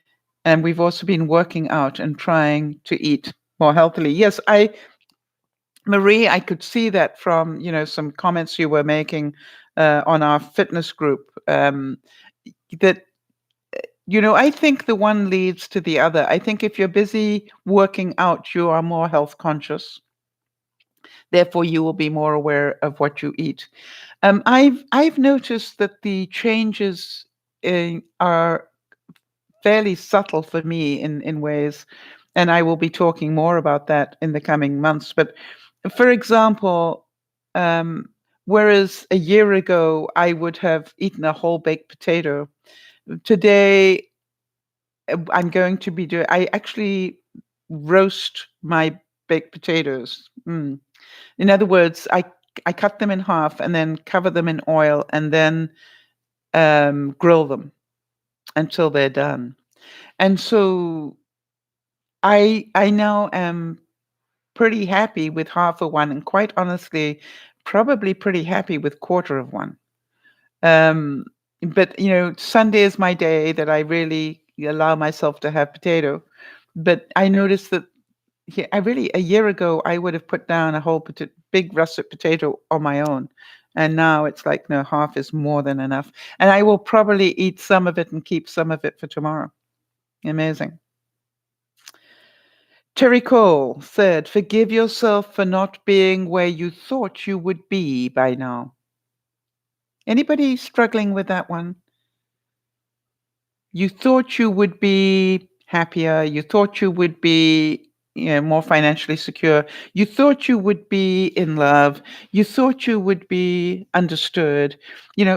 and we've also been working out and trying to eat more healthily. Yes, Marie, I could see that from some comments you were making on our fitness group. That I think the one leads to the other. I think if you're busy working out, you are more health conscious. Therefore, you will be more aware of what you eat. I've noticed that the changes are fairly subtle for me in ways, and I will be talking more about that in the coming months. But for example, whereas a year ago I would have eaten a whole baked potato, today I'm going to be doing. I actually roast my baked potatoes. In other words, I cut them in half and then cover them in oil and then grill them until they're done. And so I now am pretty happy with half of one, and quite honestly, probably pretty happy with quarter of one. Um, but Sunday is my day that I really allow myself to have potato. But I noticed that I really a year ago I would have put down a whole big russet potato on my own, and now it's like no, half is more than enough. And I will probably eat some of it and keep some of it for tomorrow. Amazing. Terry Cole said, "Forgive yourself for not being where you thought you would be by now." Anybody struggling with that one? You thought you would be happier. You thought you would be, more financially secure. You thought you would be in love. You thought you would be understood.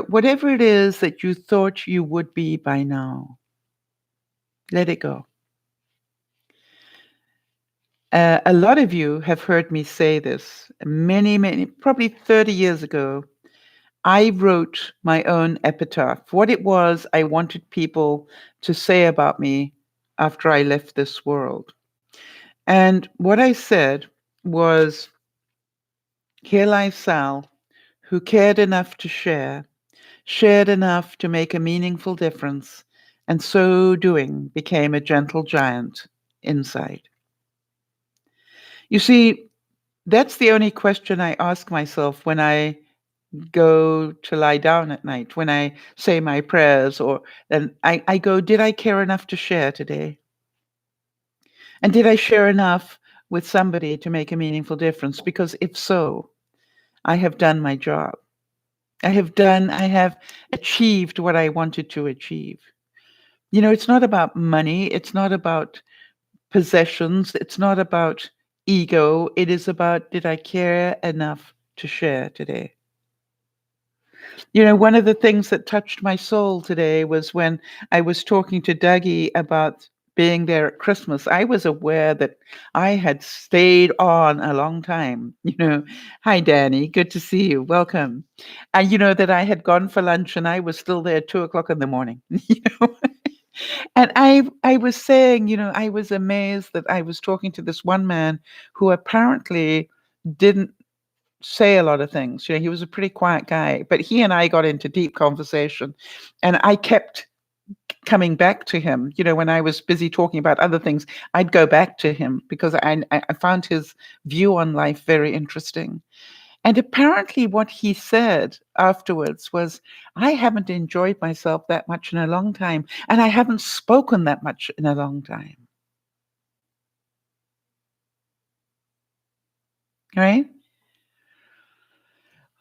Whatever it is that you thought you would be by now, let it go. A lot of you have heard me say this many, probably 30 years ago. I wrote my own epitaph, what it was I wanted people to say about me after I left this world. And what I said was, "Here lies Sal, who cared enough to share, shared enough to make a meaningful difference, and so doing became a gentle giant inside." You see, that's the only question I ask myself when I go to lie down at night, when I say my prayers, or then I go, did I care enough to share today? And did I share enough with somebody to make a meaningful difference? Because if so, I have done my job. I have achieved what I wanted to achieve. It's not about money. It's not about possessions. It's not about ego. It is about, did I care enough to share today? One of the things that touched my soul today was when I was talking to Dougie about being there at Christmas. I was aware that I had stayed on a long time. Hi, Danny. Good to see you. Welcome. And that I had gone for lunch and I was still there at 2 o'clock in the morning. And I was saying, I was amazed that I was talking to this one man who apparently didn't say a lot of things. He was a pretty quiet guy, but he and I got into deep conversation, and I kept coming back to him. When I was busy talking about other things, I'd go back to him because I found his view on life very interesting. And apparently what he said afterwards was, "I haven't enjoyed myself that much in a long time, and I haven't spoken that much in a long time." Right?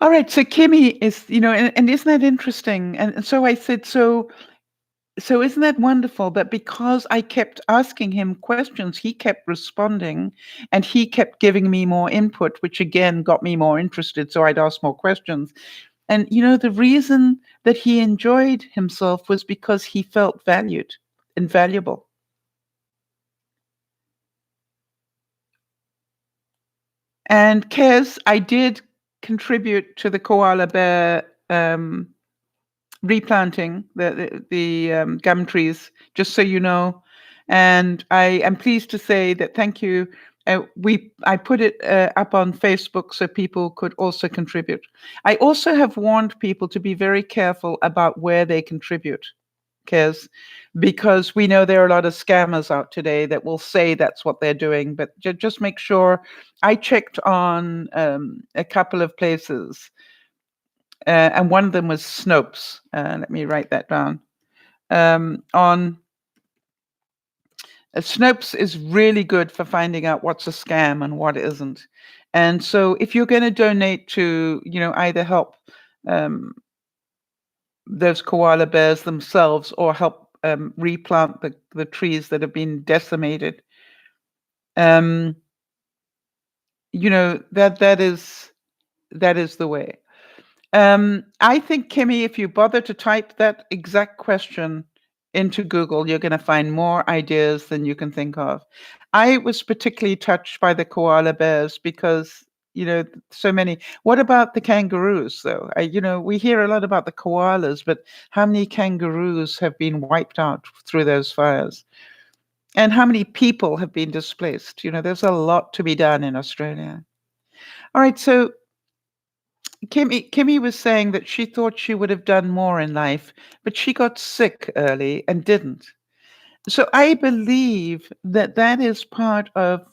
All right. So Kimmy is, and isn't that interesting? And so I said, so isn't that wonderful that because I kept asking him questions, he kept responding and he kept giving me more input, which again got me more interested. So I'd ask more questions. And, the reason that he enjoyed himself was because he felt valued and valuable. And Kez, I did contribute to the koala bear replanting the gum trees, just so you know. And I am pleased to say that thank you. I put it up on Facebook so people could also contribute. I also have warned people to be very careful about where they contribute, because we know there are a lot of scammers out today that will say that's what they're doing. But just make sure. I checked on a couple of places. And one of them was Snopes. Let me write that down. On Snopes is really good for finding out what's a scam and what isn't. And so, if you're going to donate to, either help those koala bears themselves or help replant the trees that have been decimated, that is the way. I think, Kimmy, if you bother to type that exact question into Google, you're going to find more ideas than you can think of. I was particularly touched by the koala bears because, so many. What about the kangaroos, though? We hear a lot about the koalas, but how many kangaroos have been wiped out through those fires? And how many people have been displaced? There's a lot to be done in Australia. All right, so Kimmy was saying that she thought she would have done more in life, but she got sick early and didn't. So I believe that that is part of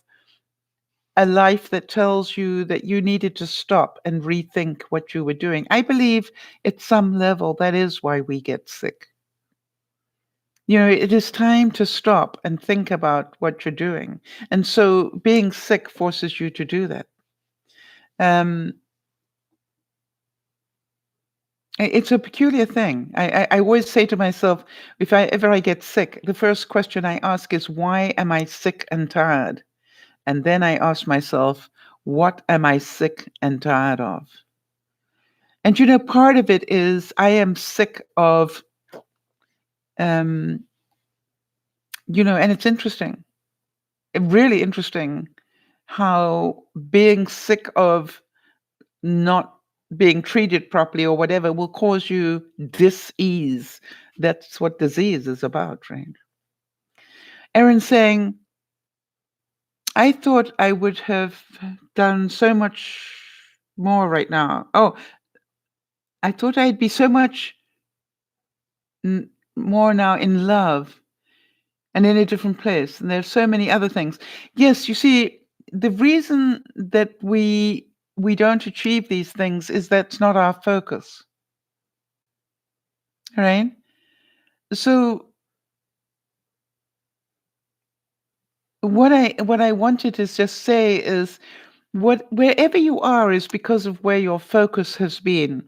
a life that tells you that you needed to stop and rethink what you were doing. I believe at some level that is why we get sick. It is time to stop and think about what you're doing. And so being sick forces you to do that. Um, it's a peculiar thing. I always say to myself, if ever I get sick, the first question I ask is, why am I sick and tired? And then I ask myself, what am I sick and tired of? And part of it is I am sick of, and it's interesting, really interesting, how being sick of not being treated properly or whatever will cause you dis-ease. That's what disease is about, right? Aaron saying, I thought I would have done so much more right now. Oh, I thought I'd be so much more now in love and in a different place. And there's so many other things. Yes, you see, the reason that we don't achieve these things is that's not our focus. Right? So what I wanted to just say is wherever you are is because of where your focus has been.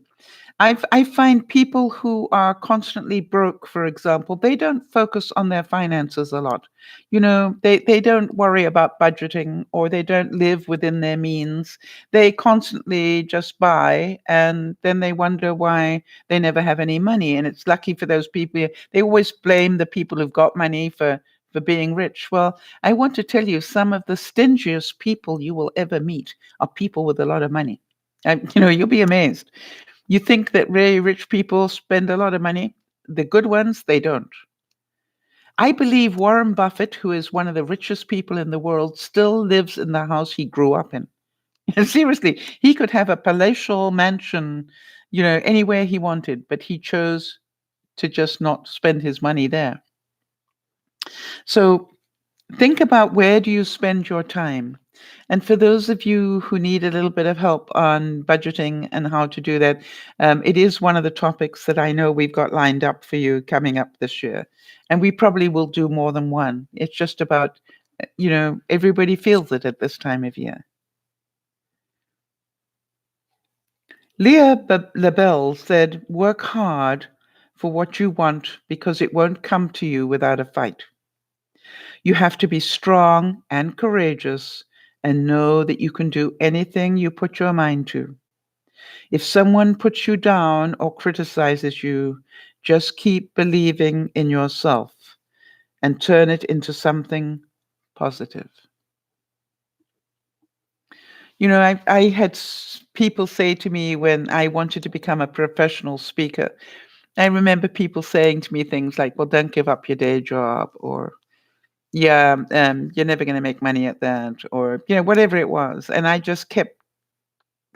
I find people who are constantly broke, for example, they don't focus on their finances a lot. They don't worry about budgeting, or they don't live within their means. They constantly just buy, and then they wonder why they never have any money. And it's lucky for those people. They always blame the people who've got money for being rich. Well, I want to tell you, some of the stingiest people you will ever meet are people with a lot of money. You'll be amazed. You think that very rich people spend a lot of money? The good ones, they don't. I believe Warren Buffett, who is one of the richest people in the world, still lives in the house he grew up in. Seriously, he could have a palatial mansion, anywhere he wanted, but he chose to just not spend his money there. So think about, where do you spend your time? And for those of you who need a little bit of help on budgeting and how to do that, it is one of the topics that I know we've got lined up for you coming up this year. And we probably will do more than one. It's just about, everybody feels it at this time of year. Leah LaBelle said, work hard for what you want, because it won't come to you without a fight. You have to be strong and courageous and know that you can do anything you put your mind to. If someone puts you down or criticizes you, just keep believing in yourself and turn it into something positive. I had people say to me when I wanted to become a professional speaker, I remember people saying to me things like, well, don't give up your day job, or yeah, you're never going to make money at that, or whatever it was. And I just kept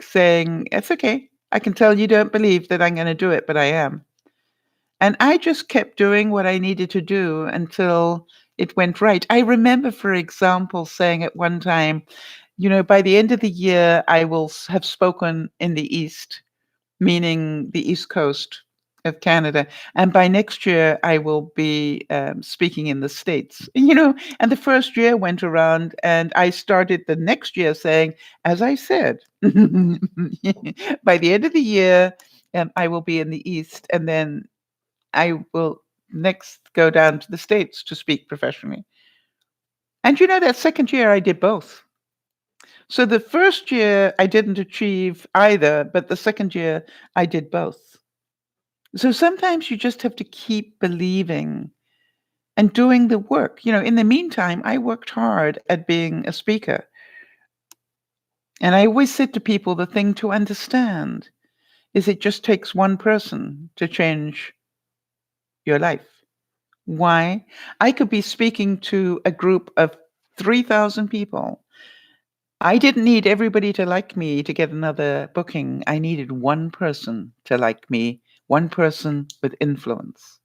saying, it's okay. I can tell you don't believe that I'm going to do it, but I am. And I just kept doing what I needed to do until it went right. I remember, for example, saying at one time, by the end of the year, I will have spoken in the East, meaning the East Coast of Canada. And by next year, I will be speaking in the States. And the first year went around, and I started the next year saying, as I said, by the end of the year, I will be in the East, and then I will next go down to the States to speak professionally. And that second year, I did both. So the first year, I didn't achieve either, but the second year, I did both. So sometimes you just have to keep believing and doing the work. In the meantime, I worked hard at being a speaker. And I always said to people, the thing to understand is it just takes one person to change your life. Why? I could be speaking to a group of 3,000 people. I didn't need everybody to like me to get another booking. I needed one person to like me, one person with influence,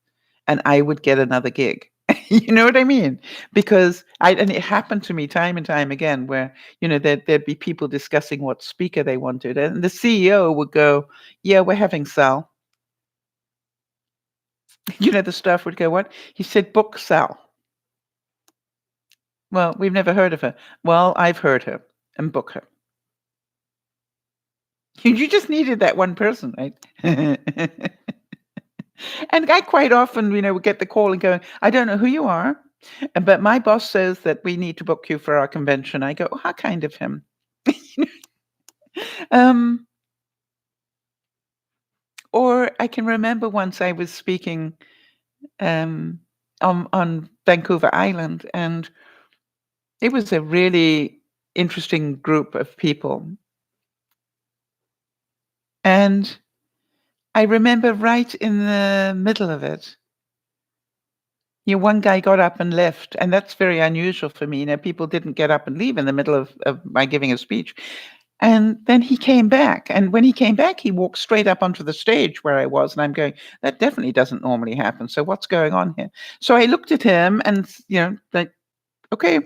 and I would get another gig. You know what I mean? Because and it happened to me time and time again where, there'd be people discussing what speaker they wanted. And the CEO would go, "Yeah, we're having Sal." The staff would go, "What?" He said, "Book Sal." Well, we've never heard of her. Well, I've heard her, and book her. You just needed that one person, right? And I quite often, would get the call and go, "I don't know who you are, but my boss says that we need to book you for our convention." I go, "Oh, how kind of him." Um, or I can remember once I was speaking um, on Vancouver Island, and it was a really interesting group of people. And I remember right in the middle of it, one guy got up and left, and that's very unusual for me. People didn't get up and leave in the middle of my giving a speech. And then he came back, and when he came back, he walked straight up onto the stage where I was, and I'm going, "That definitely doesn't normally happen. So what's going on here?" So I looked at him, and like, okay,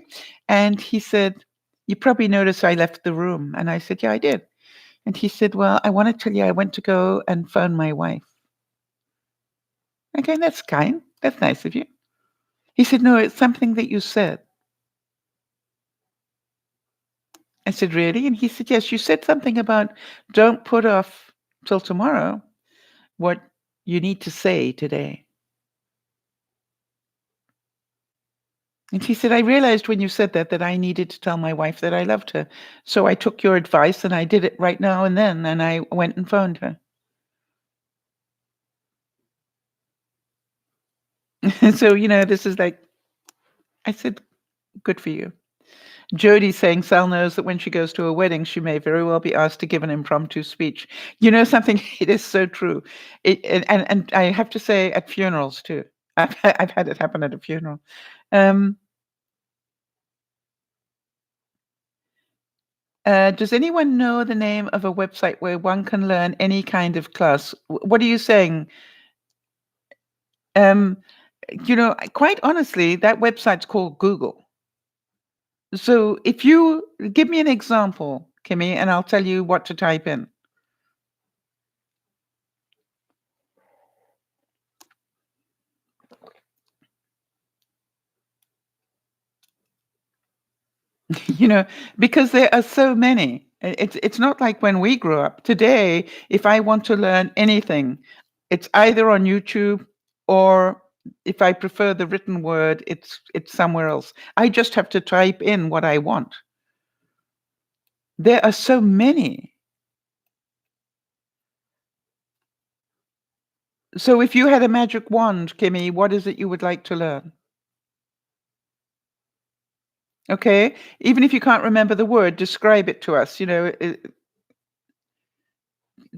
and he said, "You probably noticed I left the room," and I said, "Yeah, I did." And he said, "Well, I want to tell you, I went to go and phone my wife." Okay, that's kind. That's nice of you. He said, "No, it's something that you said." I said, "Really?" And he said, "Yes, you said something about don't put off till tomorrow what you need to say today." And he said, "I realized when you said that I needed to tell my wife that I loved her. So I took your advice and I did it right now and then, and I went and phoned her." So, this is like, I said, "Good for you." Jody saying Sal knows that when she goes to a wedding, she may very well be asked to give an impromptu speech. You know something? It is so true. And I have to say at funerals too. I've had it happen at a funeral. Um, does anyone know the name of a website where one can learn any kind of class? What are you saying? Um, quite honestly, that website's called Google. So if you give me an example, Kimmy, and I'll tell you what to type in. You know, because there are so many. It's not like when we grew up. Today, if I want to learn anything, it's either on YouTube or if I prefer the written word, it's somewhere else. I just have to type in what I want. There are so many. So if you had a magic wand, Kimmy, what is it you would like to learn? Okay? Even if you can't remember the word, describe it to us.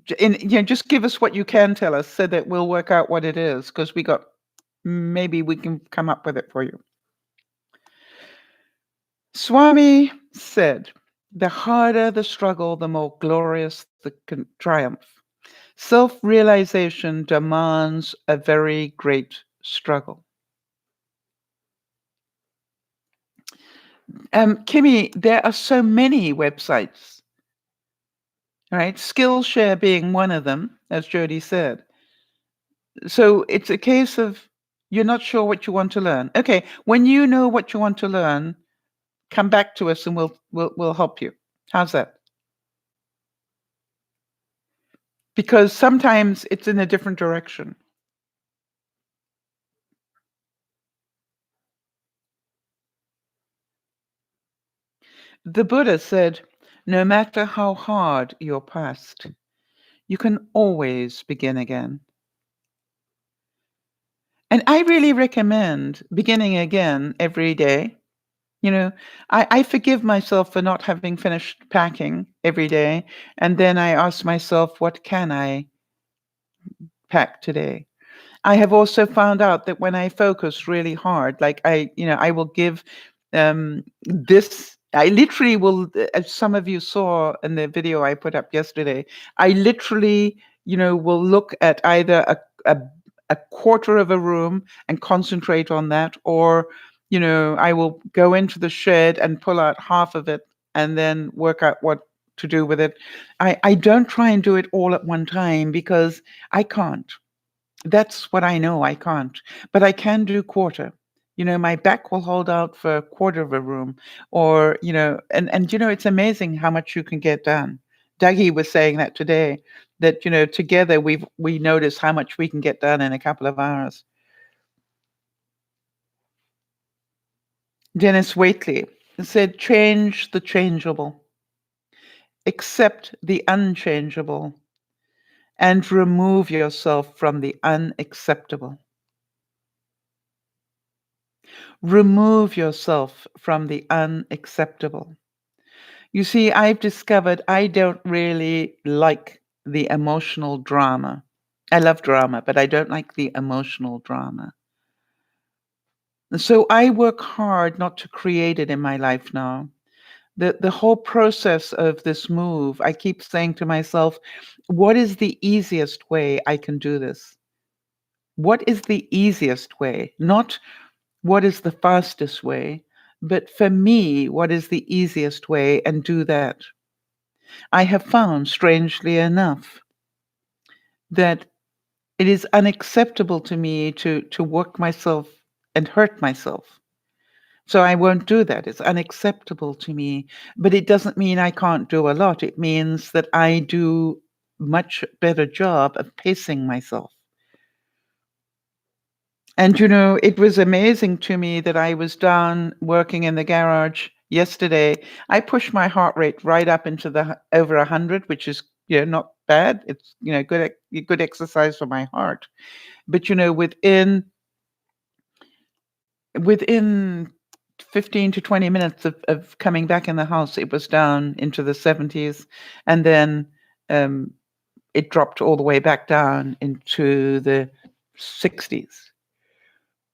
Just give us what you can tell us so that we'll work out what it is, because maybe we can come up with it for you. Swami said, "The harder the struggle, the more glorious the triumph. Self-realization demands a very great struggle." Kimmy, there are so many websites, right? Skillshare being one of them, as Jody said. So it's a case of you're not sure what you want to learn. Okay, when you know what you want to learn, come back to us and we'll help you. How's that? Because sometimes it's in a different direction. The Buddha said, "No matter how hard your past, you can always begin again." And I really recommend beginning again every day. You know, I forgive myself for not having finished packing every day. And then I ask myself, what can I pack today? I have also found out that when I focus really hard, like I will give this. I literally will, as some of you saw in the video I put up yesterday, I literally, will look at either a, a quarter of a room and concentrate on that, or, I will go into the shed and pull out half of it and then work out what to do with it. I don't try and do it all at one time because I can't. That's what I know I can't, but I can do quarter. My back will hold out for a quarter of a room, or and it's amazing how much you can get done. Dougie was saying that today, that together we notice how much we can get done in a couple of hours. Dennis Waitley said, change the changeable, accept the unchangeable, and remove yourself from the unacceptable. Remove yourself from the unacceptable. You see, I've discovered I don't really like the emotional drama. I love drama, but I don't like the emotional drama. So I work hard not to create it in my life now. The whole process of this move, I keep saying to myself, what is the easiest way I can do this? What is the easiest way? Not what is the fastest way, but for me, what is the easiest way, and do that. I have found, strangely enough, that it is unacceptable to me to work myself and hurt myself. So I won't do that. It's unacceptable to me. But it doesn't mean I can't do a lot. It means that I do much better job of pacing myself. And it was amazing to me that I was down working in the garage yesterday. I pushed my heart rate right up into the over 100, which is not bad. It's good exercise for my heart. But within 15 to 20 minutes of coming back in the house, it was down into the 70s, and then it dropped all the way back down into the 60s.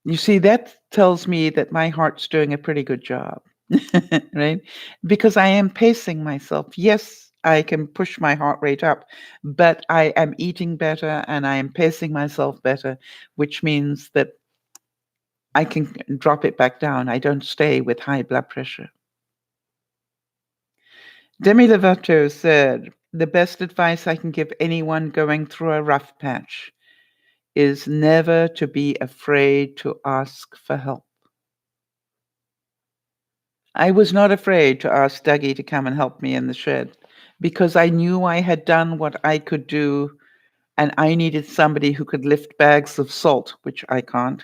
You see, that tells me that my heart's doing a pretty good job, right? Because I am pacing myself. Yes, I can push my heart rate up, but I am eating better and I am pacing myself better, which means that I can drop it back down. I don't stay with high blood pressure. Demi Lovato said, the best advice I can give anyone going through a rough patch is never to be afraid to ask for help. I was not afraid to ask Dougie to come and help me in the shed because I knew I had done what I could do, and I needed somebody who could lift bags of salt, which I can't.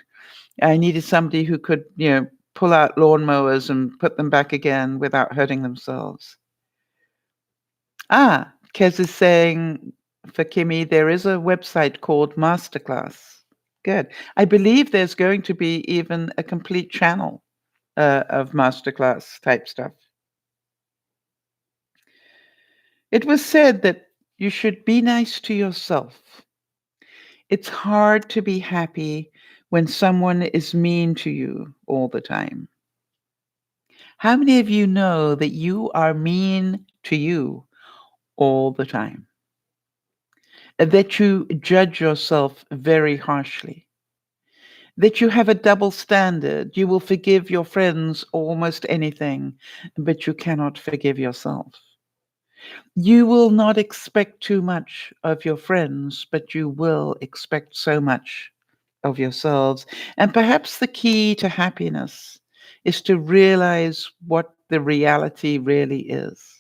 I needed somebody who could, pull out lawnmowers and put them back again without hurting themselves. Kez is saying, for Kimmy, there is a website called Masterclass. Good. I believe there's going to be even a complete channel of Masterclass type stuff. It was said that you should be nice to yourself. It's hard to be happy when someone is mean to you all the time. How many of you know that you are mean to you all the time? That you judge yourself very harshly? That you have a double standard? You will forgive your friends almost anything, but you cannot forgive yourself. You will not expect too much of your friends, but you will expect so much of yourselves. And perhaps the key to happiness is to realize what the reality really is.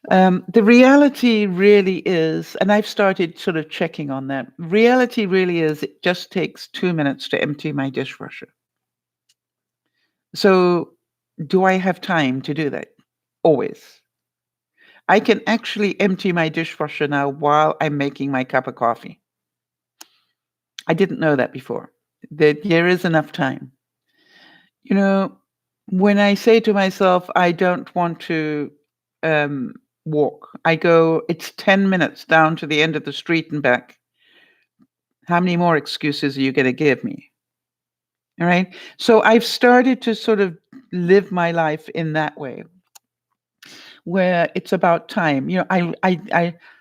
The reality really is, and I've started sort of checking on that. Reality really is, it just takes 2 minutes to empty my dishwasher. So, do I have time to do that? Always. I can actually empty my dishwasher now while I'm making my cup of coffee. I didn't know that before. That there is enough time. You know, when I say to myself, I don't want to um, walk, I go, it's 10 minutes down to the end of the street and back. How many more excuses are you going to give me? All right. So I've started to sort of live my life in that way, where it's about time.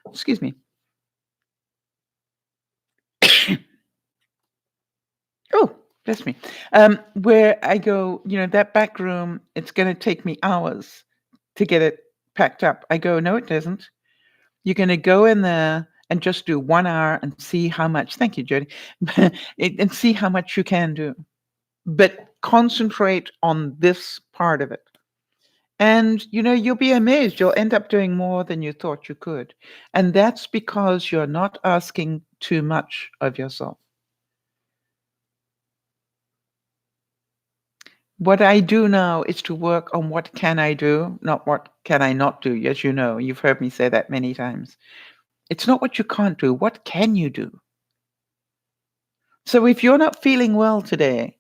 Excuse me. Oh, bless me. Where I go, that back room, it's going to take me hours to get it packed up. I go, no, it doesn't. You're going to go in there and just do 1 hour and see how much. Thank you, Jody. And see how much you can do. But concentrate on this part of it. And you'll be amazed. You'll end up doing more than you thought you could. And that's because you're not asking too much of yourself. What I do now is to work on what can I do, not what can I not do. As you know, you've heard me say that many times. It's not what you can't do. What can you do? So if you're not feeling well today,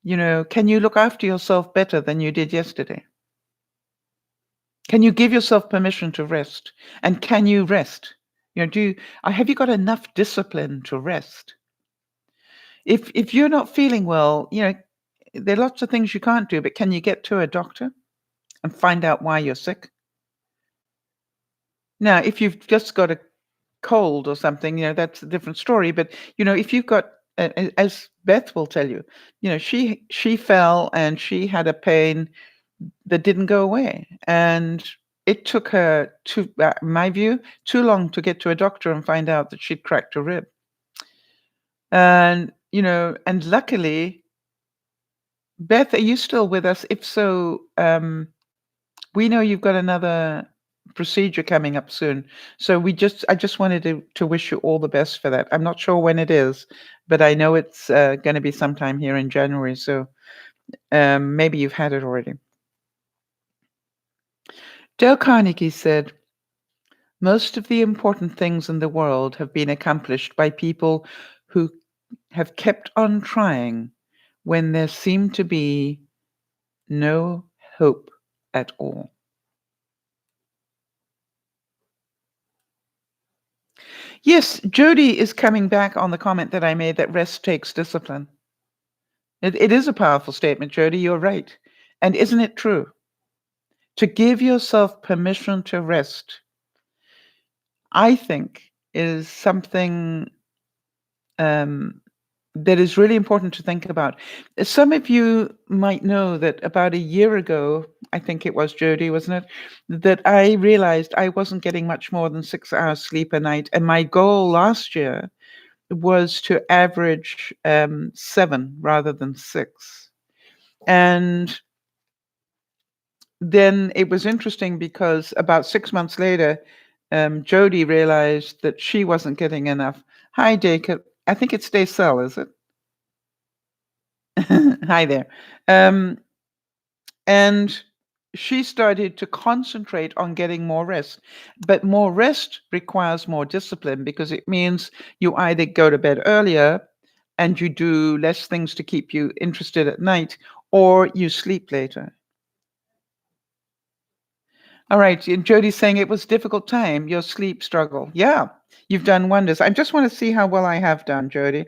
can you look after yourself better than you did yesterday? Can you give yourself permission to rest? And can you rest? Have you got enough discipline to rest? If you're not feeling well, there are lots of things you can't do, but can you get to a doctor and find out why you're sick? Now, if you've just got a cold or something, that's a different story. But if you've got, as Beth will tell you, she fell and she had a pain that didn't go away, and it took her, in my view, too long to get to a doctor and find out that she'd cracked a rib. And and luckily, Beth, are you still with us? If so, we know you've got another procedure coming up soon. So I just wanted to wish you all the best for that. I'm not sure when it is, but I know it's going to be sometime here in January. So maybe you've had it already. Dale Carnegie said, most of the important things in the world have been accomplished by people who have kept on trying when there seemed to be no hope at all. Yes, Jody is coming back on the comment that I made that rest takes discipline. It is a powerful statement, Jody. You're right. And isn't it true? To give yourself permission to rest, I think, is something that is really important to think about. Some of you might know that about a year ago, I think it was, Jody, wasn't it, that I realized I wasn't getting much more than 6 hours sleep a night. And my goal last year was to average 7 rather than 6. And then it was interesting because about 6 months later, Jody realized that she wasn't getting enough. Hi, Jacob. I think it's Daysel, is it? Hi there. And she started to concentrate on getting more rest. But more rest requires more discipline because it means you either go to bed earlier and you do less things to keep you interested at night, or you sleep later. All right. And Jody's saying it was a difficult time, your sleep struggle. Yeah, you've done wonders. I just want to see how well I have done, Jody,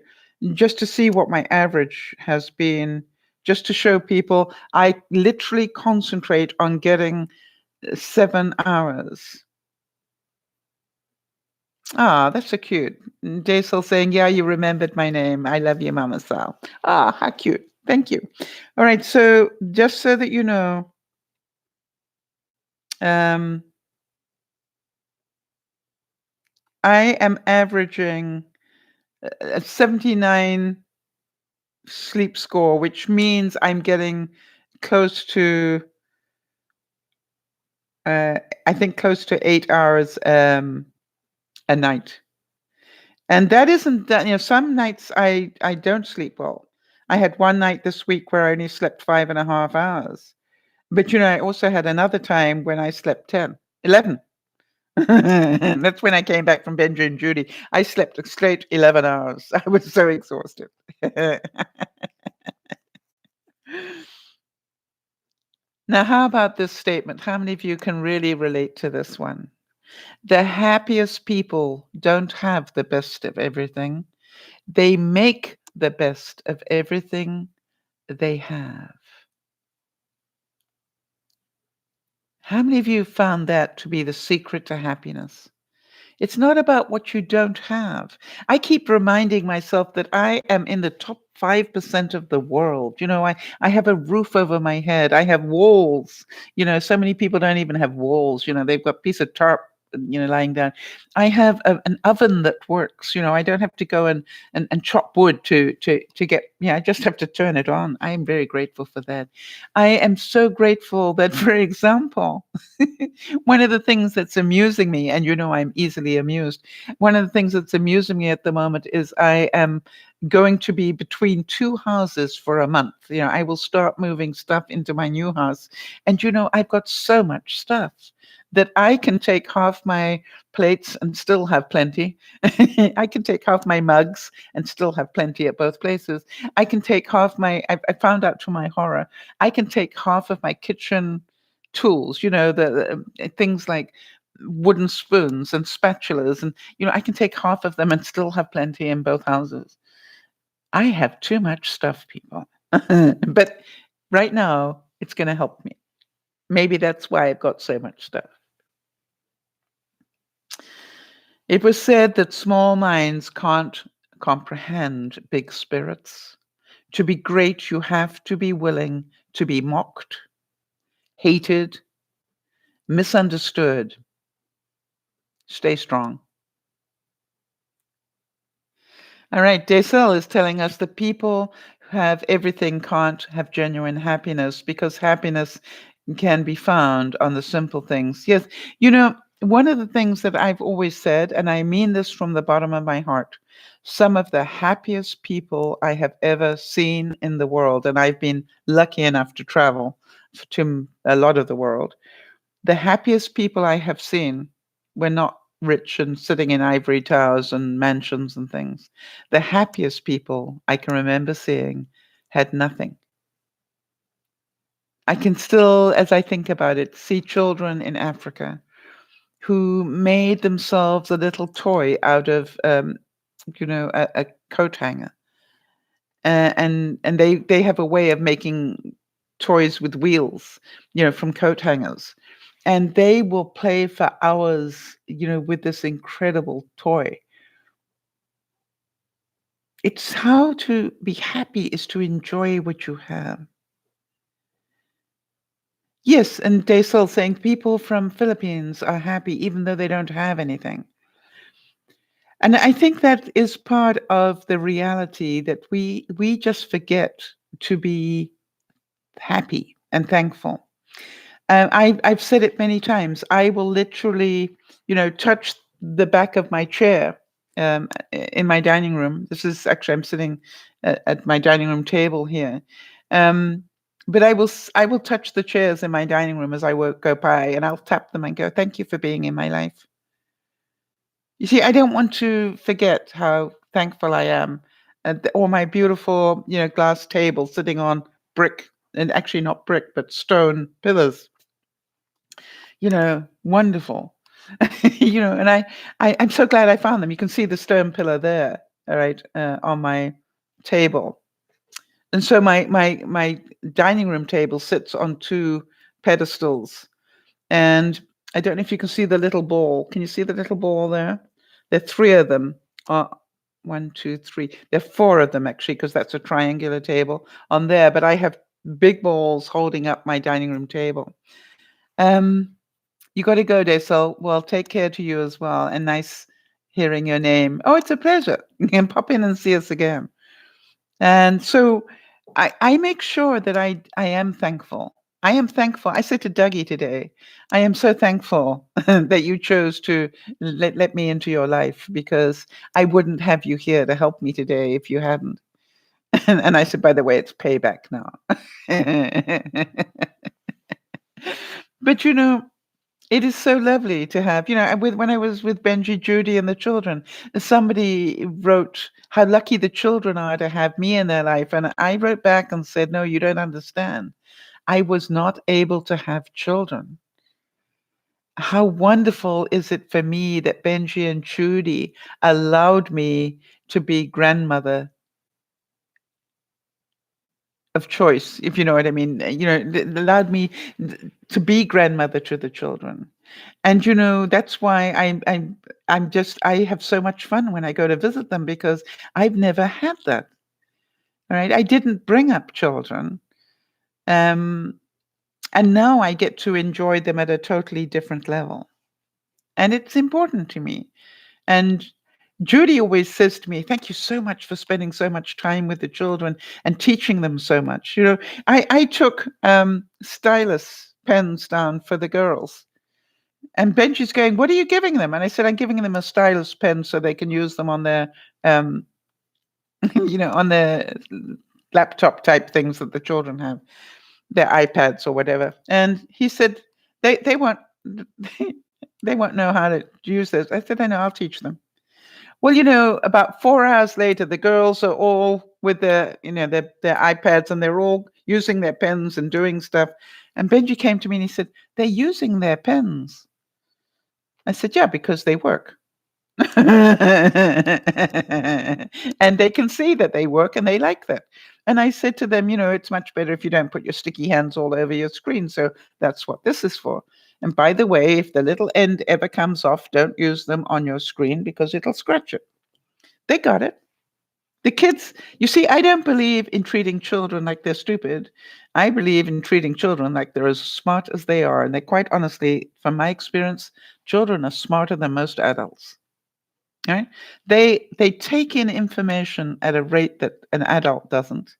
just to see what my average has been, just to show people I literally concentrate on getting 7 hours. Ah, that's so cute. Daisel saying, yeah, you remembered my name. I love you, Mama Sal. Ah, how cute. Thank you. All right. So just so that you know, I am averaging a 79 sleep score, which means I'm getting close to, I think, close to 8 hours a night. And that isn't that, some nights I don't sleep well. I had one night this week where I only slept 5.5 hours. But, I also had another time when I slept 10, 11. That's when I came back from Benji and Judy. I slept a straight 11 hours. I was so exhausted. Now, how about this statement? How many of you can really relate to this one? The happiest people don't have the best of everything. They make the best of everything they have. How many of you found that to be the secret to happiness? It's not about what you don't have. I keep reminding myself that I am in the top 5% of the world. I have a roof over my head. I have walls. So many people don't even have walls. They've got a piece of tarp, lying down. I have an oven that works. I don't have to go and chop wood to get, I just have to turn it on. I am very grateful for that. I am so grateful that, for example, one of the things that's amusing me, and I'm easily amused, one of the things that's amusing me at the moment is I am going to be between two houses for a month. I will start moving stuff into my new house. And, I've got so much stuff that I can take half my plates and still have plenty. I can take half my mugs and still have plenty at both places. I can take half I found out to my horror, I can take half of my kitchen tools, the things like wooden spoons and spatulas, and I can take half of them and still have plenty in both houses. I have too much stuff, people. But right now, it's going to help me. Maybe that's why I've got so much stuff. It was said that small minds can't comprehend big spirits. To be great, you have to be willing to be mocked, hated, misunderstood. Stay strong. All right, Desel is telling us that people who have everything can't have genuine happiness because happiness can be found on the simple things. Yes, one of the things that I've always said, and I mean this from the bottom of my heart, some of the happiest people I have ever seen in the world, and I've been lucky enough to travel to a lot of the world, the happiest people I have seen were not rich and sitting in ivory towers and mansions and things. The happiest people I can remember seeing had nothing. I can still, as I think about it, see children in Africa who made themselves a little toy out of, a coat hanger. And they have a way of making toys with wheels, from coat hangers. And they will play for hours, with this incredible toy. It's how to be happy is to enjoy what you have. Yes, and Daisel saying people from Philippines are happy even though they don't have anything. And I think that is part of the reality that we just forget to be happy and thankful. I've said it many times. I will literally, touch the back of my chair in my dining room. This is actually I'm sitting at my dining room table here, but I will touch the chairs in my dining room as I go by, and I'll tap them and go, "Thank you for being in my life." You see, I don't want to forget how thankful I am, or my beautiful, glass table sitting on brick, and actually not brick, but stone pillars. Wonderful. And I'm so glad I found them. You can see the stone pillar there, all right, on my table. And so my dining room table sits on two pedestals. And I don't know if you can see the little ball. Can you see the little ball there? There are three of them. One, two, three. There are four of them, actually, because that's a triangular table on there. But I have big balls holding up my dining room table. You got to go, Desel. Well, take care to you as well. And nice hearing your name. Oh, it's a pleasure. You can pop in and see us again. And so I make sure that I am thankful. I am thankful. I said to Dougie today, I am so thankful that you chose to let me into your life, because I wouldn't have you here to help me today if you hadn't. And I said, by the way, it's payback now. But It is so lovely to have, when I was with Benji, Judy, and the children, somebody wrote how lucky the children are to have me in their life. And I wrote back and said, no, you don't understand. I was not able to have children. How wonderful is it for me that Benji and Judy allowed me to be grandmother of choice, if you know what I mean. Allowed me to be grandmother to the children. And that's why I have so much fun when I go to visit them, because I've never had that. Right? I didn't bring up children. Um, and now I get to enjoy them at a totally different level. And it's important to me. And Judy always says to me, thank you so much for spending so much time with the children and teaching them so much. I took stylus pens down for the girls. And Benji's going, what are you giving them? And I said, I'm giving them a stylus pen so they can use them on their, on their laptop type things that the children have, their iPads or whatever. And he said, they won't, they won't know how to use this. I said, I know, I'll teach them. Well, about 4 hours later, the girls are all with their iPads, and they're all using their pens and doing stuff. And Benji came to me and he said, they're using their pens. I said, yeah, because they work. And they can see that they work and they like that. And I said to them, it's much better if you don't put your sticky hands all over your screen. So that's what this is for. And by the way, if the little end ever comes off, don't use them on your screen because it'll scratch it. They got it. The kids, you see, I don't believe in treating children like they're stupid. I believe in treating children like they're as smart as they are. And they, quite honestly, from my experience, children are smarter than most adults. Right? They take in information at a rate that an adult doesn't,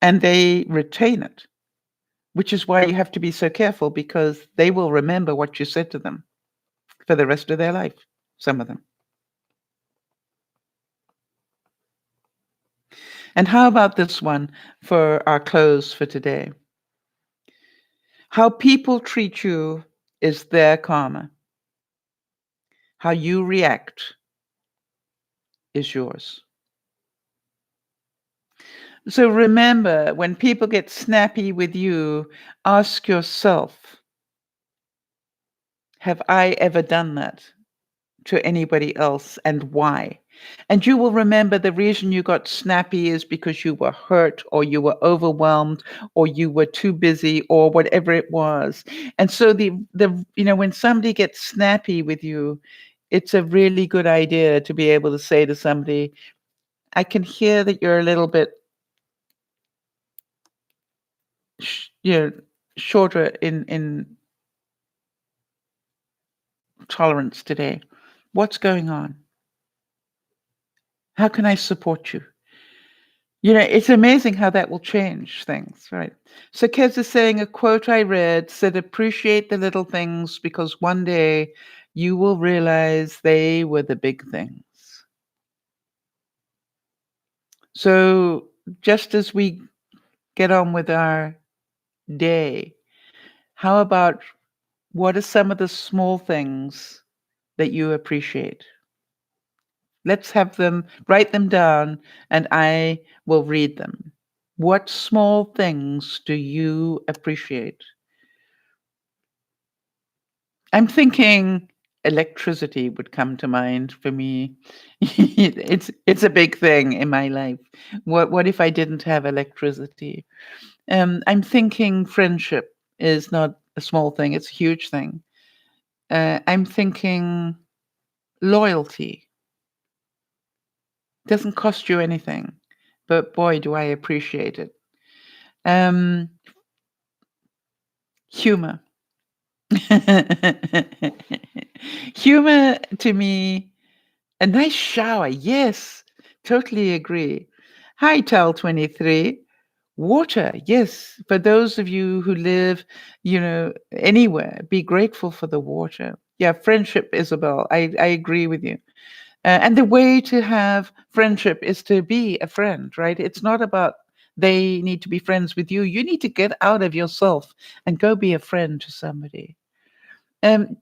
and they retain it, which is why you have to be so careful, because they will remember what you said to them for the rest of their life, some of them. And how about this one for our close for today? How people treat you is their karma. How you react is yours. So remember, when people get snappy with you, ask yourself, have I ever done that to anybody else, and why? And you will remember the reason you got snappy is because you were hurt, or you were overwhelmed, or you were too busy, or whatever it was. And so when somebody gets snappy with you, it's a really good idea to be able to say to somebody, I can hear that you're a little bit shorter in tolerance today. What's going on? How can I support you? It's amazing how that will change things, right? So Kez is saying, a quote I read said, appreciate the little things because one day you will realize they were the big things. So just as we get on with our day, how about, what are some of the small things that you appreciate? Let's have them, write them down, and I will read them. What small things do you appreciate? I'm thinking electricity would come to mind for me. It's a big thing in my life. What if I didn't have electricity? I'm thinking friendship is not a small thing, it's a huge thing. I'm thinking loyalty. Doesn't cost you anything, but boy, do I appreciate it. Humor. Humor to me, a nice shower. Yes, totally agree. Hi, Tal23. Water. Yes, for those of you who live, anywhere, be grateful for the water. Yeah, friendship, Isabel. I agree with you. And the way to have friendship is to be a friend, right? It's not about they need to be friends with you. You need to get out of yourself and go be a friend to somebody.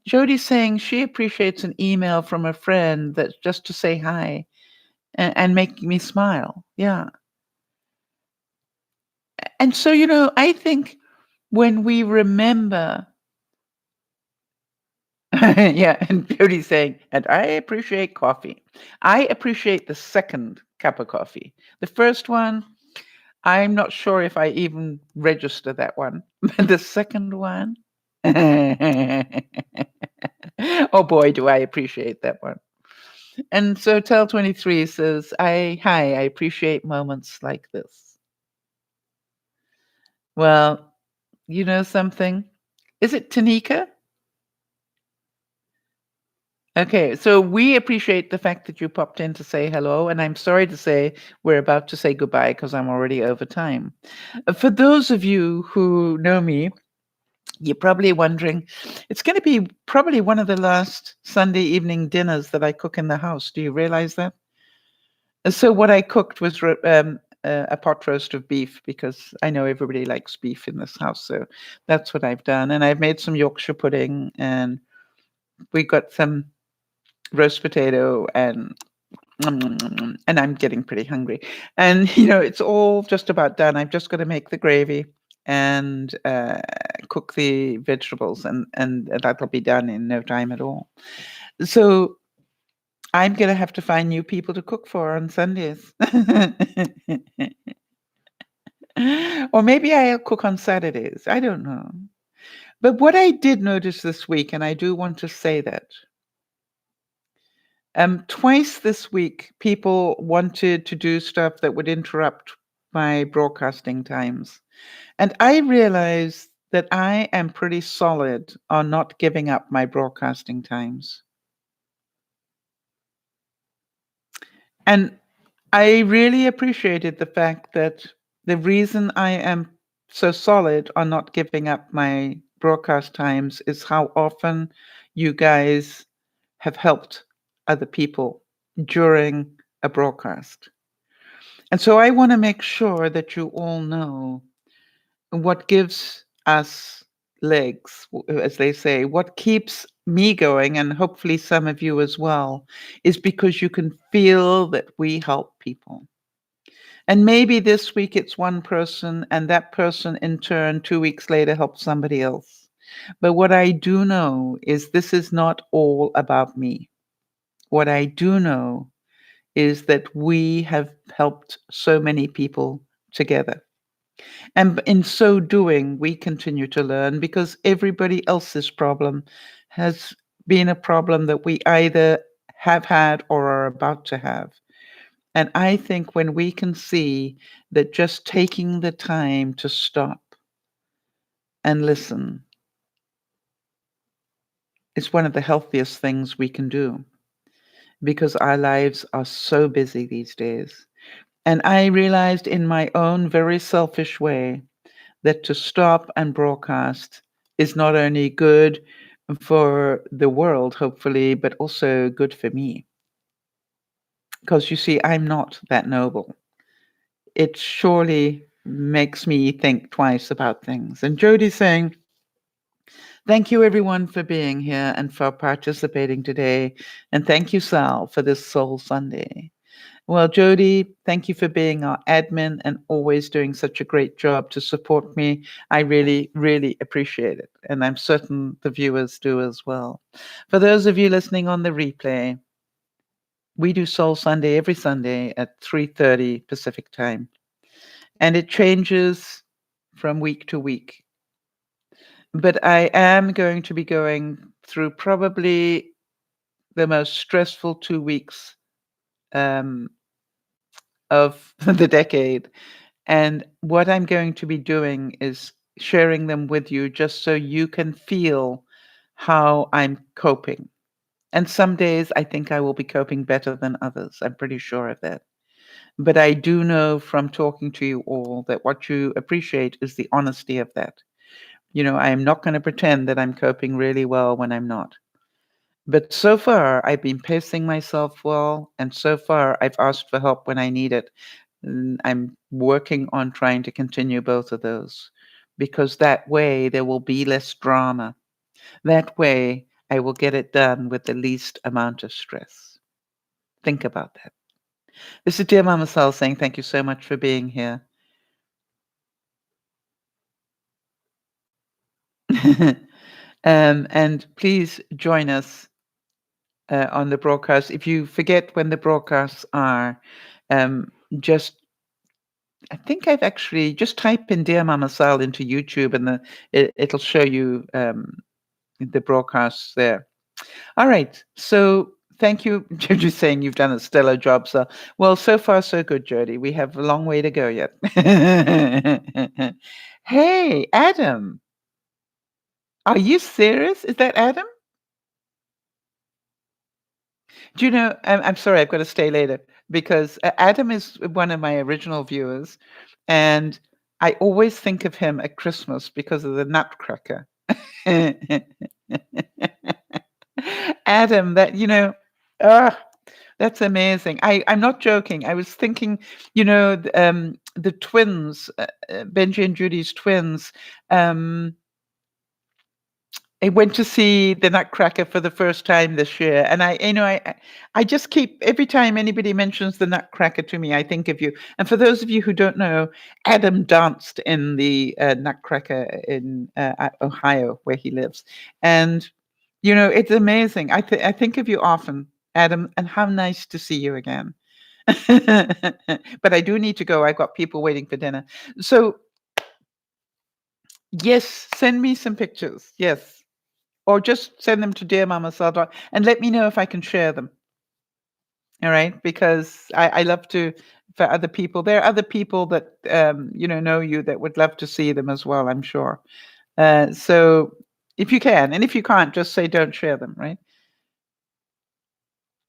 Jody's saying she appreciates an email from a friend that's just to say hi and make me smile. Yeah. And so, I think when we remember, yeah, and Jody's saying, and I appreciate coffee. I appreciate the second cup of coffee. The first one, I'm not sure if I even register that one. But the second one, oh boy, do I appreciate that one. And so Tell23 says, I appreciate moments like this. Well, you know something? Is it Tanika? Okay, so we appreciate the fact that you popped in to say hello, and I'm sorry to say we're about to say goodbye because I'm already over time. For those of you who know me, you're probably wondering, it's going to be probably one of the last Sunday evening dinners that I cook in the house. Do you realize that? So what I cooked was a pot roast of beef because I know everybody likes beef in this house. So that's what I've done. And I've made some Yorkshire pudding, and we got some roast potato, and and I'm getting pretty hungry. And it's all just about done. I'm just going to make the gravy and cook the vegetables, and that'll be done in no time at all. So I'm going to have to find new people to cook for on Sundays. Or maybe I'll cook on Saturdays. I don't know. But what I did notice this week, and I do want to say that, twice this week, people wanted to do stuff that would interrupt my broadcasting times. And I realized that I am pretty solid on not giving up my broadcasting times. And I really appreciated the fact that the reason I am so solid on not giving up my broadcast times is how often you guys have helped other people during a broadcast. And so I want to make sure that you all know what gives us legs, as they say, what keeps me going, and hopefully some of you as well, is because you can feel that we help people. And maybe this week it's one person, and that person in turn 2 weeks later helps somebody else. But what I do know is this is not all about me. What I do know is that we have helped so many people together. And in so doing, we continue to learn because everybody else's problem has been a problem that we either have had or are about to have. And I think when we can see that just taking the time to stop and listen is one of the healthiest things we can do because our lives are so busy these days. And I realized in my own very selfish way that to stop and broadcast is not only good for the world, hopefully, but also good for me. Because you see, I'm not that noble. It surely makes me think twice about things. And Jody's saying, thank you everyone for being here and for participating today. And thank you, Sal, for this Soul Sunday. Well, Jody, thank you for being our admin and always doing such a great job to support me. I really, really appreciate it. And I'm certain the viewers do as well. For those of you listening on the replay, we do Soul Sunday every Sunday at 3:30 Pacific time. And it changes from week to week. But I am going to be going through probably the most stressful 2 weeks of the decade. And what I'm going to be doing is sharing them with you just so you can feel how I'm coping. And some days I think I will be coping better than others. I'm pretty sure of that. But I do know from talking to you all that what you appreciate is the honesty of that. I am not going to pretend that I'm coping really well when I'm not. But so far, I've been pacing myself well, and so far, I've asked for help when I need it. And I'm working on trying to continue both of those because that way there will be less drama. That way, I will get it done with the least amount of stress. Think about that. This is Dear Mama Sal saying thank you so much for being here. And please join us on the broadcast. If you forget when the broadcasts are, just I think I've actually just type in Dear Mama Sal into YouTube and it'll show you the broadcasts there. All right. So thank you. You're saying you've done a stellar job. So, well, so far, so good, Jody. We have a long way to go yet. Hey, Adam. Are you serious? Is that Adam? Do you know? I'm sorry, I've got to stay later because Adam is one of my original viewers, and I always think of him at Christmas because of the Nutcracker. Adam, ah, that's amazing. I'm not joking. I was thinking, the twins, Benji and Judy's twins. I went to see the Nutcracker for the first time this year, and I just keep every time anybody mentions the Nutcracker to me, I think of you. And for those of you who don't know, Adam danced in the Nutcracker in Ohio, where he lives, and it's amazing. I think of you often, Adam, and how nice to see you again. But I do need to go. I've got people waiting for dinner. So yes, send me some pictures. Yes. Or just send them to DearMamaSal and let me know if I can share them. All right, because I love to for other people. There are other people that know you that would love to see them as well. I'm sure. So if you can, and if you can't, just say don't share them. Right.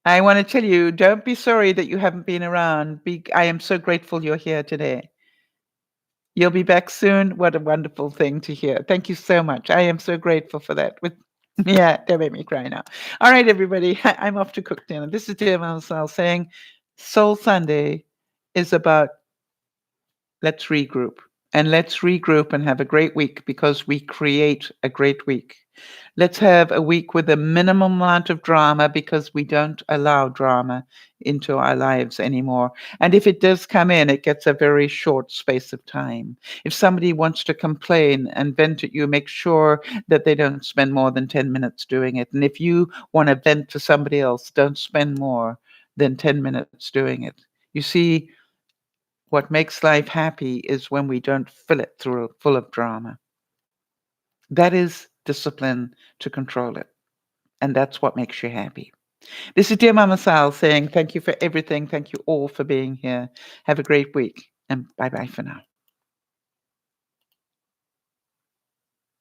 I want to tell you, don't be sorry that you haven't been around. I am so grateful you're here today. You'll be back soon. What a wonderful thing to hear. Thank you so much. I am so grateful for that. Yeah, they made me cry now. All right, everybody. I'm off to cook dinner. This is Dear Mama Sal saying Soul Sunday is about let's regroup. And let's regroup and have a great week because we create a great week. Let's have a week with a minimum amount of drama because we don't allow drama into our lives anymore. And if it does come in, it gets a very short space of time. If somebody wants to complain and vent at you, make sure that they don't spend more than 10 minutes doing it. And if you want to vent to somebody else, don't spend more than 10 minutes doing it. You see, what makes life happy is when we don't fill it full of drama. That is discipline to control it. And that's what makes you happy. This is Dear Mama Sal saying thank you for everything. Thank you all for being here. Have a great week. And bye-bye for now.